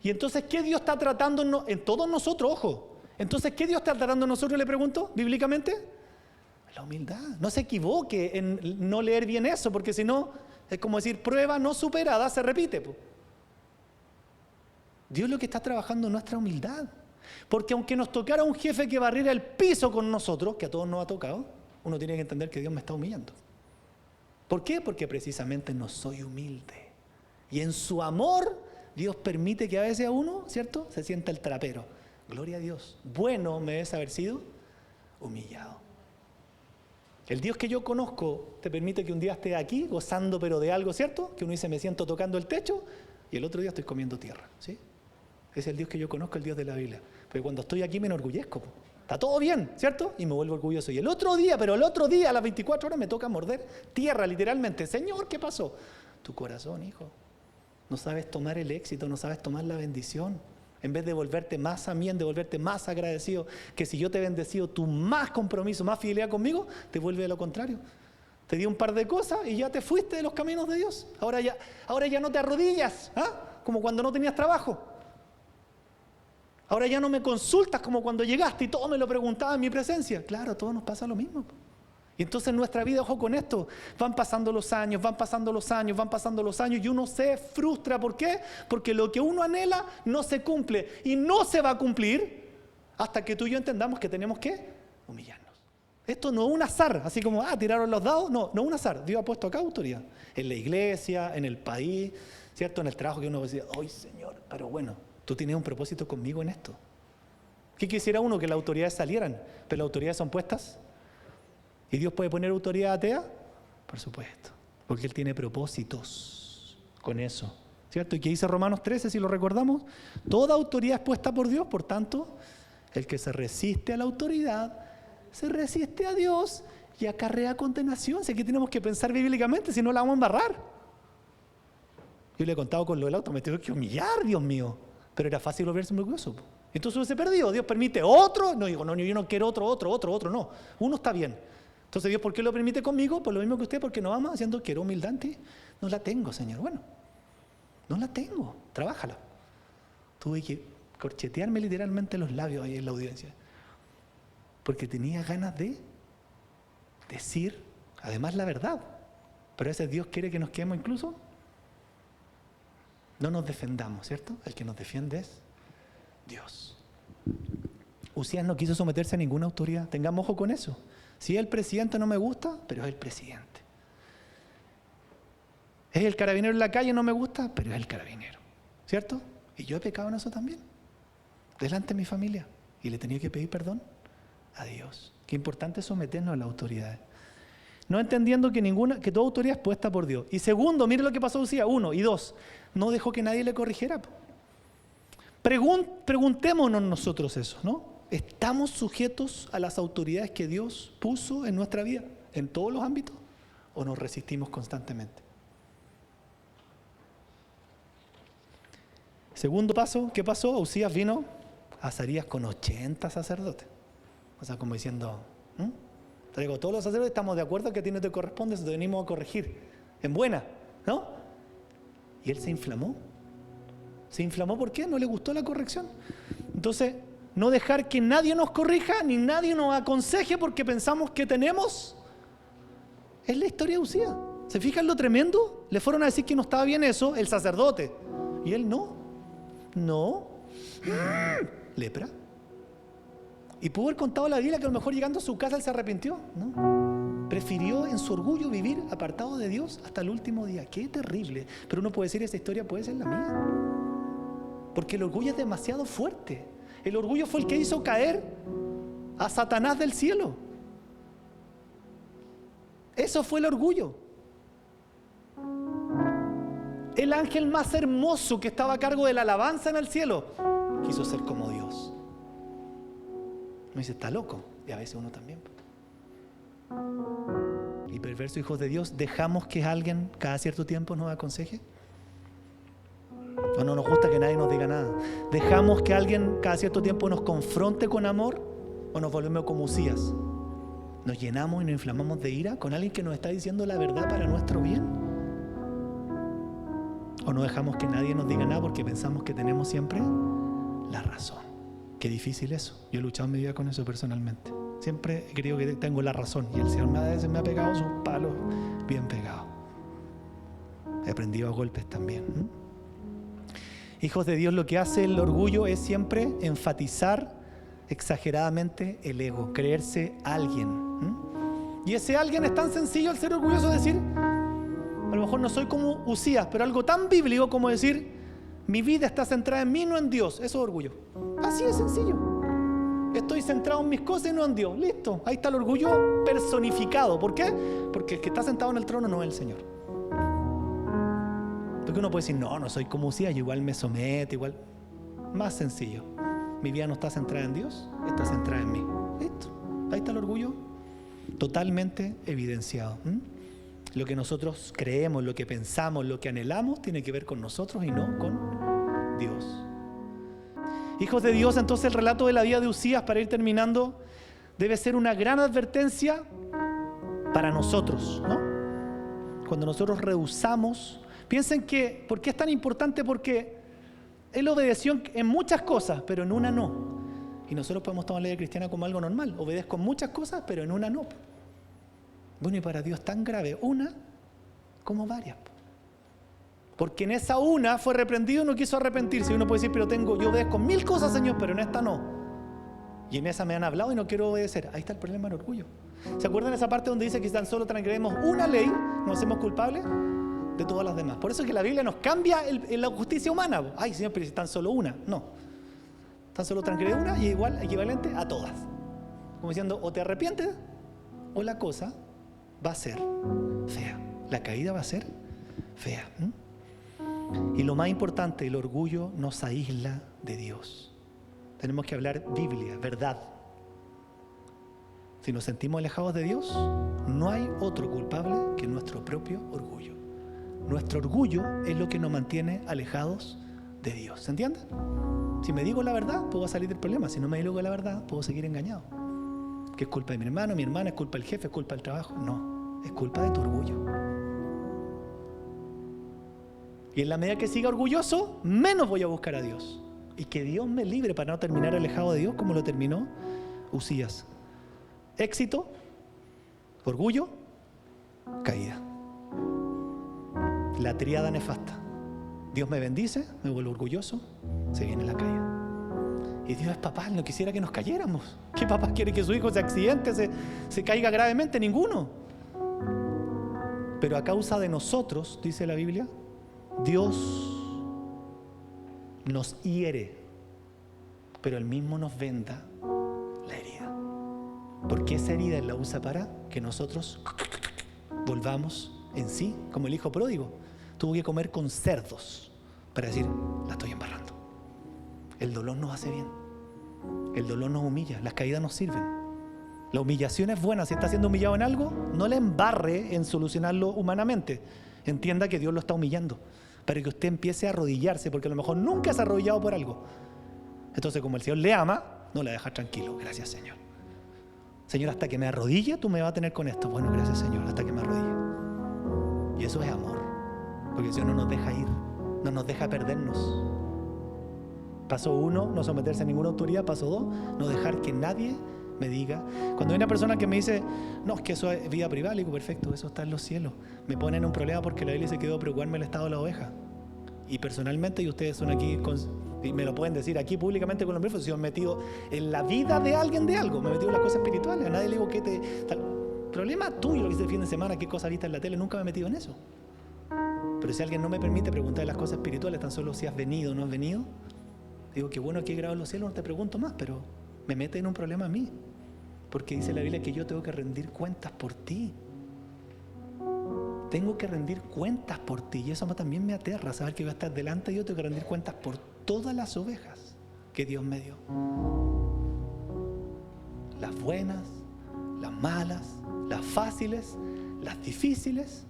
Y entonces, ¿qué Dios está tratando en todos nosotros? Ojo. Entonces, ¿qué Dios está tratando en nosotros, le pregunto, bíblicamente? La humildad. No se equivoque en no leer bien eso, porque si no, es como decir, prueba no superada se repite, pues. Dios lo que está trabajando es nuestra humildad. Porque aunque nos tocara un jefe que barriera el piso con nosotros, que a todos nos ha tocado, uno tiene que entender que Dios me está humillando. ¿Por qué? Porque precisamente no soy humilde. Y en su amor, Dios permite que a veces a uno, ¿cierto?, se sienta el trapero. Gloria a Dios. Bueno me debes haber sido humillado. El Dios que yo conozco te permite que un día esté aquí gozando pero de algo, ¿cierto? Que uno dice me siento tocando el techo y el otro día estoy comiendo tierra, ¿sí? Es el Dios que yo conozco, el Dios de la Biblia. Porque cuando estoy aquí me enorgullezco. Está todo bien, ¿cierto? Y me vuelvo orgulloso. Y el otro día a las 24 horas me toca morder tierra, literalmente. Señor, ¿qué pasó? Tu corazón, hijo. No sabes tomar el éxito, no sabes tomar la bendición. En vez de volverte más a mí, de volverte más agradecido, que si yo te he bendecido, tú más compromiso, más fidelidad conmigo, te vuelve a lo contrario. Te di un par de cosas y ya te fuiste de los caminos de Dios. Ahora ya no te arrodillas, como cuando no tenías trabajo. Ahora ya no me consultas como cuando llegaste y todo me lo preguntaba en mi presencia. Claro, a todos nos pasa lo mismo. Y entonces en nuestra vida, ojo con esto, van pasando los años y uno se frustra. ¿Por qué? Porque lo que uno anhela no se cumple y no se va a cumplir hasta que tú y yo entendamos que tenemos que humillarnos. Esto no es un azar, así como, tiraron los dados. No es un azar. Dios ha puesto acá autoridad. En la iglesia, en el país, ¿cierto? En el trabajo que uno decía, ¡ay, Señor! Pero bueno, tú tienes un propósito conmigo en esto. ¿Qué quisiera uno? Que las autoridades salieran, pero las autoridades son puestas. ¿Y Dios puede poner autoridad atea? Por supuesto, porque Él tiene propósitos con eso, ¿cierto? ¿Y qué dice Romanos 13, si lo recordamos? Toda autoridad es puesta por Dios, por tanto, el que se resiste a la autoridad, se resiste a Dios y acarrea condenación. Si aquí tenemos que pensar bíblicamente, si no la vamos a embarrar. Yo le he contado con lo del auto, me tengo que humillar, Dios mío, pero era fácil volverse muy orgulloso. Entonces uno se perdió, Dios permite otro, no digo, no, yo no quiero otro, no, uno está bien. Entonces Dios, ¿por qué lo permite conmigo? Por lo mismo que usted, porque no vamos haciendo, quiero humildad en ti. No la tengo, Señor. Bueno, no la tengo, trabájala. Tuve que corchetearme literalmente los labios ahí en la audiencia. Porque tenía ganas de decir, además, la verdad. Pero a veces Dios quiere que nos quedemos incluso. No nos defendamos, ¿cierto? El que nos defiende es Dios. Usías no quiso someterse a ninguna autoridad. Tengamos ojo con eso. Si el presidente no me gusta, pero es el presidente. Es el carabinero en la calle, no me gusta, pero es el carabinero. ¿Cierto? Y yo he pecado en eso también. Delante de mi familia. Y le tenía que pedir perdón a Dios. Qué importante es someternos a las autoridades. No entendiendo que toda autoridad es puesta por Dios. Y segundo, mire lo que pasó a Usías. 1 y 2. No dejó que nadie le corrigiera. Preguntémonos nosotros eso, ¿no? ¿Estamos sujetos a las autoridades que Dios puso en nuestra vida, en todos los ámbitos? ¿O nos resistimos constantemente? Segundo paso, ¿qué pasó? Usías vino a Azarías con 80 sacerdotes. O sea, como diciendo, traigo todos los sacerdotes, estamos de acuerdo que a ti no te corresponde, te venimos a corregir. En buena, ¿no? Y él se inflamó. ¿Se inflamó por qué? No le gustó la corrección. Entonces, no dejar que nadie nos corrija, ni nadie nos aconseje porque pensamos que tenemos. Es la historia de Usías. ¿Se fijan lo tremendo? Le fueron a decir que no estaba bien eso, el sacerdote. Y él no. Lepra. Y pudo haber contado la Biblia que a lo mejor llegando a su casa él se arrepintió. No. Prefirió en su orgullo vivir apartado de Dios hasta el último día. Qué terrible. Pero uno puede decir, esa historia puede ser la mía. Porque el orgullo es demasiado fuerte. El orgullo fue el que hizo caer a Satanás del cielo. Eso fue el orgullo. El ángel más hermoso que estaba a cargo de la alabanza en el cielo quiso ser como Dios. Uno dice, está loco. Y a veces uno también. Y perversos hijos de Dios, ¿dejamos que alguien cada cierto tiempo nos aconseje? ¿O no nos gusta que nadie nos diga nada? ¿Dejamos que alguien cada cierto tiempo nos confronte con amor? ¿O nos volvemos como Usías? ¿Nos llenamos y nos inflamamos de ira con alguien que nos está diciendo la verdad para nuestro bien? ¿O no dejamos que nadie nos diga nada porque pensamos que tenemos siempre la razón? Qué difícil eso. Yo he luchado en mi vida con eso personalmente. Siempre he creído que tengo la razón y el Señor a veces me ha pegado sus palos bien pegados. He aprendido a golpes también. Hijos de Dios, lo que hace el orgullo es siempre enfatizar exageradamente el ego, creerse alguien. Y ese alguien es tan sencillo al ser orgulloso de decir, a lo mejor no soy como Usías, pero algo tan bíblico como decir, mi vida está centrada en mí, no en Dios. Eso es orgullo. Así de sencillo. Estoy centrado en mis cosas y no en Dios. Listo. Ahí está el orgullo personificado. ¿Por qué? Porque el que está sentado en el trono no es el Señor. Porque uno puede decir, no soy como Usías, yo igual me someto, igual. Más sencillo. Mi vida no está centrada en Dios, está centrada en mí. Listo. Ahí está el orgullo totalmente evidenciado. Lo que nosotros creemos, lo que pensamos, lo que anhelamos, tiene que ver con nosotros y no con Dios. Hijos de Dios, entonces el relato de la vida de Usías, para ir terminando, debe ser una gran advertencia para nosotros, ¿no? Cuando nosotros rehusamos, piensen que, ¿por qué es tan importante? Porque él obedeció en muchas cosas, pero en una no. Y nosotros podemos tomar la ley cristiana como algo normal. Obedezco en muchas cosas, pero en una no. Bueno, y para Dios tan grave, una como varias. Porque en esa una fue reprendido y no quiso arrepentirse. Y uno puede decir, pero yo obedezco 1000 cosas, Señor, pero en esta no. Y en esa me han hablado y no quiero obedecer. Ahí está el problema del orgullo. ¿Se acuerdan de esa parte donde dice que si tan solo transgredimos una ley, nos hacemos culpables de todas las demás? Por eso es que la Biblia nos cambia la justicia humana. Ay, Señor, pero si tan solo una. No. Tan solo transgrede una y igual, equivalente a todas. Como diciendo, o te arrepientes o la cosa va a ser fea. La caída va a ser fea. Y lo más importante, el orgullo nos aísla de Dios. Tenemos que hablar Biblia, verdad. Si nos sentimos alejados de Dios, no hay otro culpable que nuestro propio orgullo. Nuestro orgullo es lo que nos mantiene alejados de Dios. ¿Se entiende? Si me digo la verdad, puedo salir del problema. Si no me digo la verdad, puedo seguir engañado. ¿Que es culpa de mi hermano, mi hermana, es culpa del jefe, es culpa del trabajo? No, es culpa de tu orgullo. Y en la medida que siga orgulloso, menos voy a buscar a Dios. Y que Dios me libre para no terminar alejado de Dios como lo terminó Usías. Éxito, orgullo, caída. La tríada nefasta. Dios me bendice, me vuelvo orgulloso, se viene la caída. Y Dios es papá, no quisiera que nos cayéramos. ¿Qué papá quiere que su hijo se accidente, se caiga gravemente? Ninguno. Pero a causa de nosotros, dice la Biblia, Dios nos hiere, pero Él mismo nos venda la herida. Porque esa herida Él la usa para que nosotros volvamos en sí, como el hijo pródigo. Tuvo que comer con cerdos para decir, la estoy embarrando. El dolor nos hace bien. El dolor nos humilla. Las caídas nos sirven. La humillación es buena. Si está siendo humillado en algo, no le embarre en solucionarlo humanamente. Entienda que Dios lo está humillando para que usted empiece a arrodillarse, porque a lo mejor nunca se ha arrodillado por algo. Entonces, como el Señor le ama, no le deja tranquilo. Gracias, Señor. Señor, hasta que me arrodille, tú me vas a tener con esto. Bueno, gracias, Señor, hasta que me arrodille. Y eso es amor, porque el Señor no nos deja ir, no nos deja perdernos. Paso 1, no someterse a ninguna autoridad. Paso 2, no dejar que nadie me diga. Cuando hay una persona que me dice, no, es que eso es vida privada, le digo, perfecto, eso está en los cielos. Me ponen en un problema porque la Biblia se quedó a preocuparme del estado de la oveja. Y personalmente, y ustedes son aquí, y me lo pueden decir aquí públicamente con los micrófonos, si me he metido en la vida de alguien de algo, me he metido en las cosas espirituales. A nadie le digo que problema tuyo lo que hice el fin de semana, qué cosa viste en la tele, nunca me he metido en eso. Pero si alguien no me permite preguntar las cosas espirituales, tan solo si has venido o no has venido, digo que bueno, aquí he grabado en los cielos, no te pregunto más, pero me mete en un problema a mí. Porque dice la Biblia que yo tengo que rendir cuentas por ti. Tengo que rendir cuentas por ti. Y eso también me aterra, saber que voy a estar delante y yo tengo que rendir cuentas por todas las ovejas que Dios me dio. Las buenas, las malas, las fáciles, las difíciles,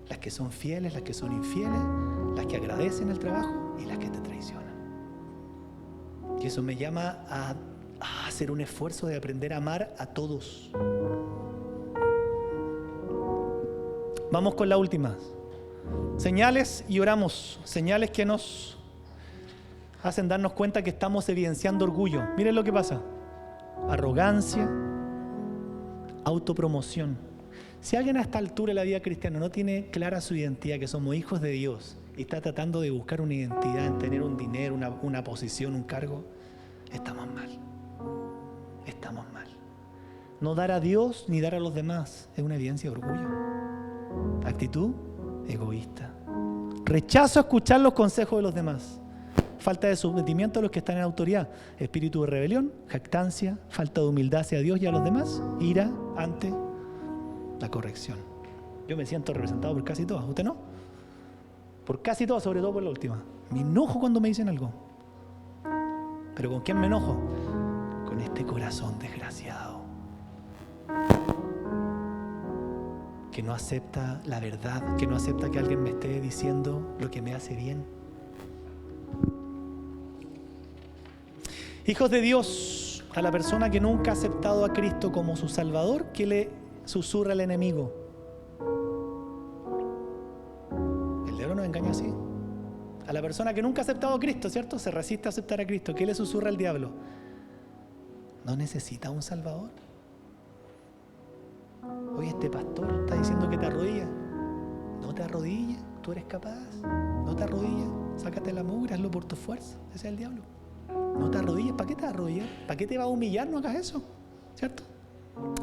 las que son fieles, las que son infieles, las que agradecen el trabajo y las que te traicionan. Y eso me llama a hacer un esfuerzo de aprender a amar a todos. Vamos con la última. Señales y oramos. Señales que nos hacen darnos cuenta que estamos evidenciando orgullo. Miren lo que pasa. Arrogancia, autopromoción. Si alguien a esta altura de la vida cristiana no tiene clara su identidad, que somos hijos de Dios, y está tratando de buscar una identidad en tener un dinero, una posición, un cargo, estamos mal. Estamos mal. No dar a Dios ni dar a los demás es una evidencia de orgullo. Actitud egoísta. Rechazo a escuchar los consejos de los demás. Falta de sometimiento a los que están en autoridad. Espíritu de rebelión, jactancia, falta de humildad hacia Dios y a los demás. Ira ante la corrección. Yo me siento representado por casi todas. ¿Usted no? Por casi todas, sobre todo por la última. Me enojo cuando me dicen algo. ¿Pero con quién me enojo? Con este corazón desgraciado que no acepta la verdad, que no acepta que alguien me esté diciendo lo que me hace bien. Hijos de Dios, a la persona que nunca ha aceptado a Cristo como su Salvador, ¿qué le susurra el enemigo? El diablo nos engaña así. A la persona que nunca ha aceptado a Cristo, ¿cierto? Se resiste a aceptar a Cristo. ¿Qué le susurra el diablo? ¿No necesita un Salvador? Oye, este pastor está diciendo que te arrodillas. No te arrodilles, tú eres capaz. No te arrodilles, sácate la mugre, hazlo por tu fuerza. Ese es el diablo. No te arrodilles, ¿para qué te arrodillas? ¿Para qué te va a humillar? No hagas eso, ¿cierto?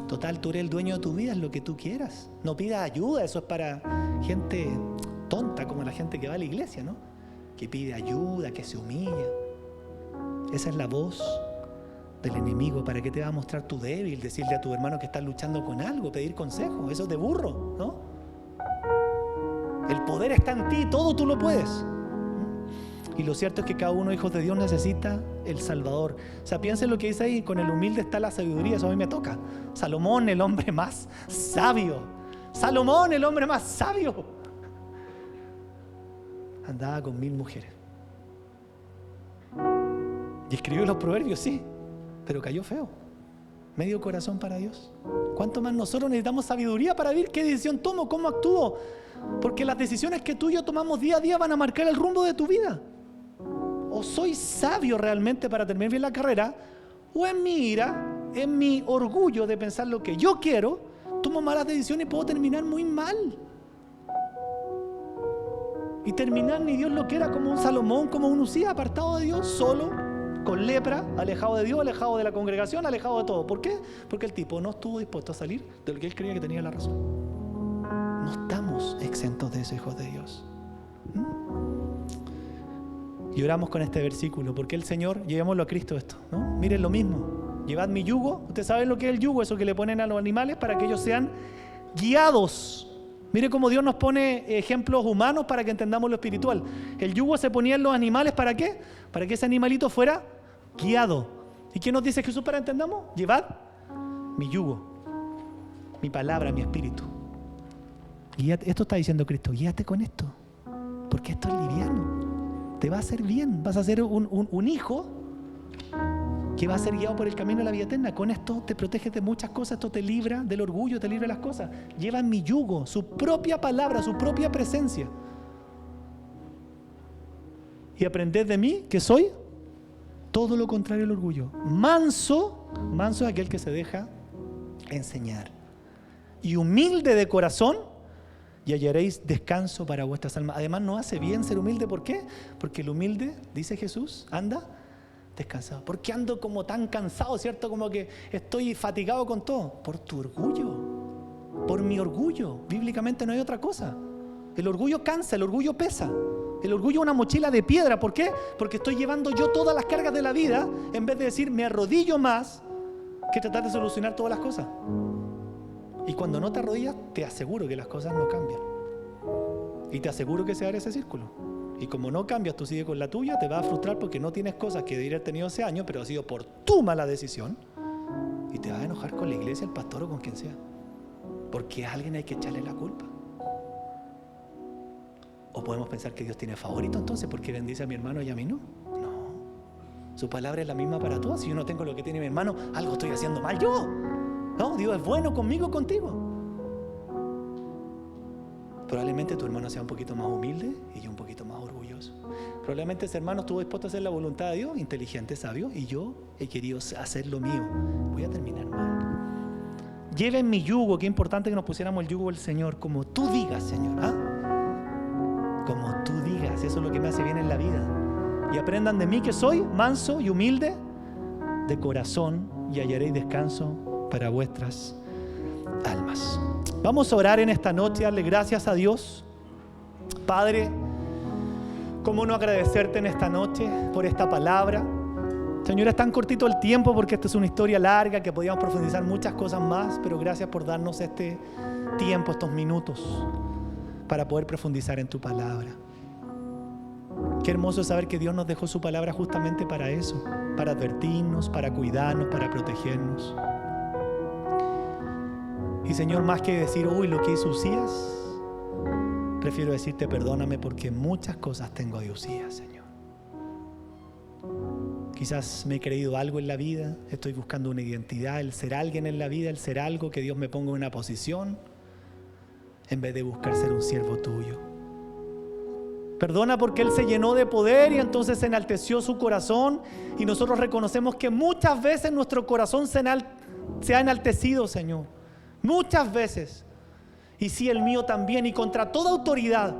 Total, tú eres el dueño de tu vida, es lo que tú quieras. No pidas ayuda, eso es para gente tonta, como la gente que va a la iglesia, ¿no? Que pide ayuda, que se humilla. Esa es la voz del enemigo. ¿Para qué te va a mostrar tu débil? Decirle a tu hermano que estás luchando con algo, pedir consejo. Eso es de burro, ¿no? El poder está en ti, todo tú lo puedes. Y lo cierto es que cada uno, hijos de Dios, necesita el Salvador. O sea, piensen lo que dice ahí, con el humilde está la sabiduría, eso a mí me toca. Salomón, el hombre más sabio. Salomón, el hombre más sabio. Andaba con 1000 mujeres. Y escribió los proverbios, sí, pero cayó feo. Medio corazón para Dios. ¿Cuánto más nosotros necesitamos sabiduría para ver qué decisión tomo, cómo actúo? Porque las decisiones que tú y yo tomamos día a día van a marcar el rumbo de tu vida. O soy sabio realmente para terminar bien la carrera, o en mi ira, en mi orgullo de pensar lo que yo quiero, tomo malas decisiones y puedo terminar muy mal. Y terminar, ni Dios lo quiera, como un Salomón, como un Usías, apartado de Dios, solo, con lepra, alejado de Dios, alejado de la congregación, alejado de todo. ¿Por qué? Porque el tipo no estuvo dispuesto a salir de lo que él creía que tenía la razón. No estamos exentos de eso, hijos de Dios. Y oramos con este versículo, porque el Señor, llevémoslo a Cristo esto, ¿no? Miren lo mismo, llevad mi yugo. Ustedes saben lo que es el yugo, eso que le ponen a los animales para que ellos sean guiados. Mire cómo Dios nos pone ejemplos humanos para que entendamos lo espiritual. El yugo se ponía en los animales, ¿para qué? Para que ese animalito fuera guiado. ¿Y qué nos dice Jesús para que entendamos? Llevad mi yugo, mi palabra, mi espíritu. Guíate, esto está diciendo Cristo, guíate con esto, porque esto es liviano, te va a hacer bien, vas a ser un hijo que va a ser guiado por el camino de la vida eterna. Con esto te proteges de muchas cosas, esto te libra del orgullo, te libra de las cosas. Llevan mi yugo, su propia palabra, su propia presencia. Y aprended de mí, que soy todo lo contrario al orgullo. Manso es aquel que se deja enseñar. Y humilde de corazón, y hallaréis descanso para vuestras almas. Además, nos hace bien ser humilde. ¿Por qué? Porque el humilde, dice Jesús, anda descansado. ¿Por qué ando como tan cansado, cierto? Como que estoy fatigado con todo. Por tu orgullo, por mi orgullo. Bíblicamente no hay otra cosa. El orgullo cansa, el orgullo pesa. El orgullo es una mochila de piedra. ¿Por qué? Porque estoy llevando yo todas las cargas de la vida, en vez de decir me arrodillo más que tratar de solucionar todas las cosas. Y cuando no te arrodillas, te aseguro que las cosas no cambian. Y te aseguro que se abre ese círculo. Y como no cambias, tú sigues con la tuya, te vas a frustrar porque no tienes cosas que deberías haber tenido hace años, pero ha sido por tu mala decisión. Y te vas a enojar con la iglesia, el pastor o con quien sea. Porque a alguien hay que echarle la culpa. O podemos pensar que Dios tiene favorito, entonces, ¿por qué bendice a mi hermano y a mí no? No. Su palabra es la misma para todos. Si yo no tengo lo que tiene mi hermano, algo estoy haciendo mal yo. No, Dios es bueno conmigo, contigo. Probablemente tu hermano sea un poquito más humilde y yo un poquito más orgulloso. Probablemente ese hermano estuvo dispuesto a hacer la voluntad de Dios, inteligente, sabio, y yo he querido hacer lo mío. Voy a terminar mal. Lleven mi yugo, qué importante que nos pusiéramos el yugo del Señor, como tú digas, Señor. Como tú digas, eso es lo que me hace bien en la vida. Y aprendan de mí que soy manso y humilde de corazón, y hallaréis descanso para vuestras almas. Vamos a orar en esta noche, darle gracias a Dios. Padre, ¿cómo no agradecerte en esta noche por esta palabra? Señor, es tan cortito el tiempo porque esta es una historia larga que podíamos profundizar muchas cosas más, pero gracias por darnos este tiempo, estos minutos para poder profundizar en tu palabra. Qué hermoso saber que Dios nos dejó su palabra justamente para eso, para advertirnos, para cuidarnos, para protegernos. Y Señor, más que decir, uy, lo que hizo Usías, prefiero decirte perdóname porque muchas cosas tengo de Usías, Señor. Quizás me he creído algo en la vida, estoy buscando una identidad, el ser alguien en la vida, el ser algo, que Dios me ponga en una posición, en vez de buscar ser un siervo tuyo. Perdona porque Él se llenó de poder y entonces se enalteció su corazón, y nosotros reconocemos que muchas veces nuestro corazón se ha enaltecido, Señor. Muchas veces. Y sí, el mío también, y contra toda autoridad.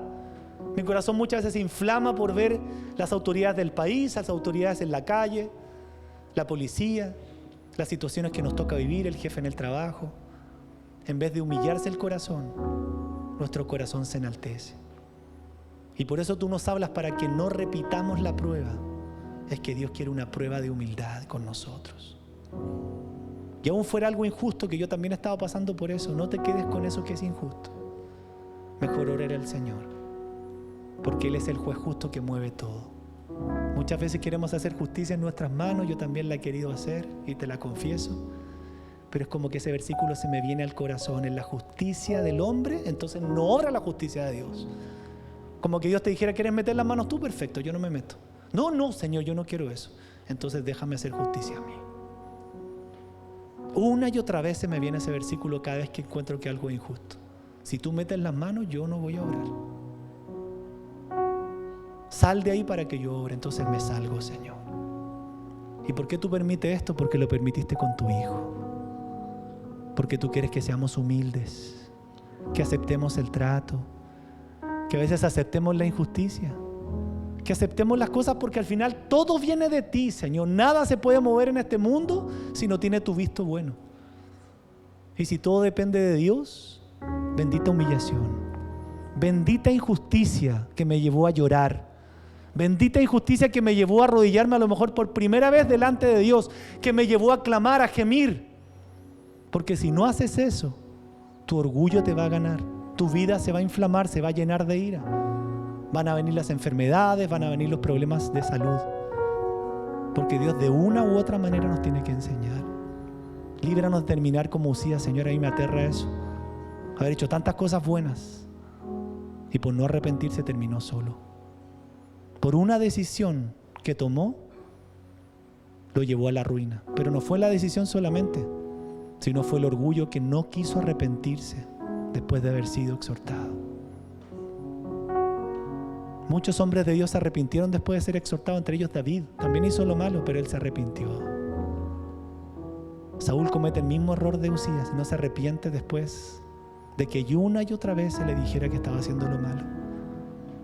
Mi corazón muchas veces se inflama por ver las autoridades del país, las autoridades en la calle, la policía, las situaciones que nos toca vivir, el jefe en el trabajo. En vez de humillarse el corazón, nuestro corazón se enaltece. Y por eso tú nos hablas para que no repitamos la prueba. Es que Dios quiere una prueba de humildad con nosotros. Y aún fuera algo injusto, que yo también he estado pasando por eso, no te quedes con eso que es injusto. Mejor orar al Señor, porque Él es el juez justo que mueve todo. Muchas veces queremos hacer justicia en nuestras manos, yo también la he querido hacer y te la confieso, pero es como que ese versículo se me viene al corazón: en la justicia del hombre, entonces no obra la justicia de Dios. Como que Dios te dijera, ¿quieres meter las manos tú? Perfecto, yo no me meto. No, Señor, yo no quiero eso. Entonces déjame hacer justicia a mí. Una y otra vez se me viene ese versículo cada vez que encuentro que algo es injusto. Si tú metes las manos, yo no voy a orar. Sal de ahí para que yo ore. Entonces me salgo, Señor. ¿Y por qué tú permites esto? Porque lo permitiste con tu Hijo. Porque tú quieres que seamos humildes, que aceptemos el trato, Que a veces aceptemos la injusticia, que aceptemos las cosas porque al final todo viene de ti, Señor. Nada se puede mover en este mundo si no tiene tu visto bueno. Y si todo depende de Dios, bendita humillación, bendita injusticia que me llevó a llorar, bendita injusticia que me llevó a arrodillarme a lo mejor por primera vez delante de Dios, que me llevó a clamar, a gemir. Porque si no haces eso, tu orgullo te va a ganar, tu vida se va a inflamar, se va a llenar de ira. Van a venir las enfermedades, van a venir los problemas de salud. Porque Dios de una u otra manera nos tiene que enseñar. Líbranos de terminar como Usías, Señor. A mí me aterra eso. Haber hecho tantas cosas buenas y por no arrepentirse terminó solo. Por una decisión que tomó, lo llevó a la ruina. Pero no fue la decisión solamente, sino fue el orgullo que no quiso arrepentirse después de haber sido exhortado. Muchos hombres de Dios se arrepintieron después de ser exhortados, entre ellos David. También hizo lo malo, pero él se arrepintió. Saúl comete el mismo error de Usías, no se arrepiente después de que una y otra vez se le dijera que estaba haciendo lo malo.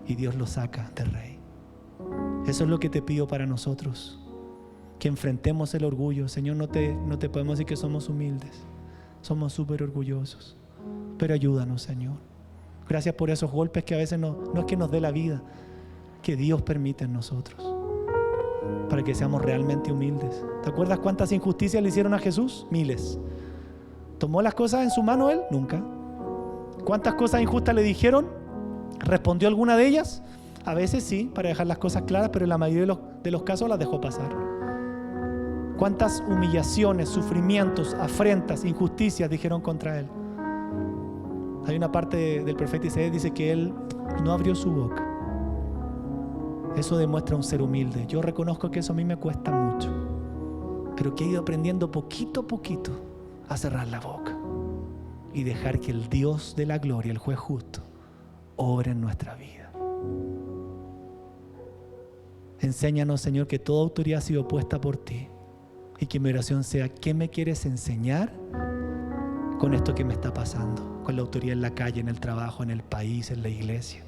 Y Dios lo saca de rey. Eso es lo que te pido para nosotros, que enfrentemos el orgullo. Señor, no te podemos decir que somos humildes, somos súper orgullosos, pero ayúdanos, Señor. Gracias por esos golpes que a veces no es que nos dé la vida, que Dios permite en nosotros, para que seamos realmente humildes. ¿Te acuerdas cuántas injusticias le hicieron a Jesús? Miles. ¿Tomó las cosas en su mano Él? Nunca. ¿Cuántas cosas injustas le dijeron? ¿Respondió alguna de ellas? A veces sí, para dejar las cosas claras, pero en la mayoría de los casos las dejó pasar. ¿Cuántas humillaciones, sufrimientos, afrentas, injusticias dijeron contra Él? Hay una parte del profeta Isaías, dice que Él no abrió su boca. Eso demuestra un ser humilde. Yo reconozco que eso a mí me cuesta mucho, pero que he ido aprendiendo poquito a poquito a cerrar la boca y dejar que el Dios de la gloria, el juez justo, obre en nuestra vida. Enséñanos, Señor, que toda autoridad ha sido puesta por ti, y que mi oración sea: ¿qué me quieres enseñar con esto que me está pasando? Con la autoridad en la calle, en el trabajo, en el país, en la iglesia.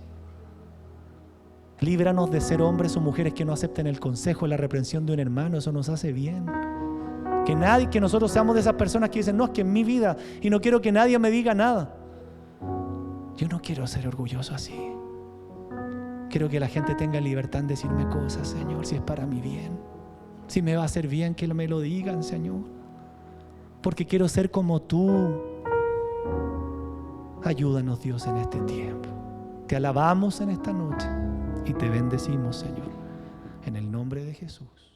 Líbranos de ser hombres o mujeres que no acepten el consejo, la reprensión de un hermano. Eso nos hace bien. Que nosotros seamos de esas personas que dicen: no, es que en mi vida, y no quiero que nadie me diga nada. Yo no quiero ser orgulloso así. Quiero que la gente tenga libertad en decirme cosas, Señor, si es para mi bien. Si me va a hacer bien, que me lo digan, Señor. Porque quiero ser como tú. Ayúdanos, Dios, en este tiempo. Te alabamos en esta noche y te bendecimos, Señor, en el nombre de Jesús.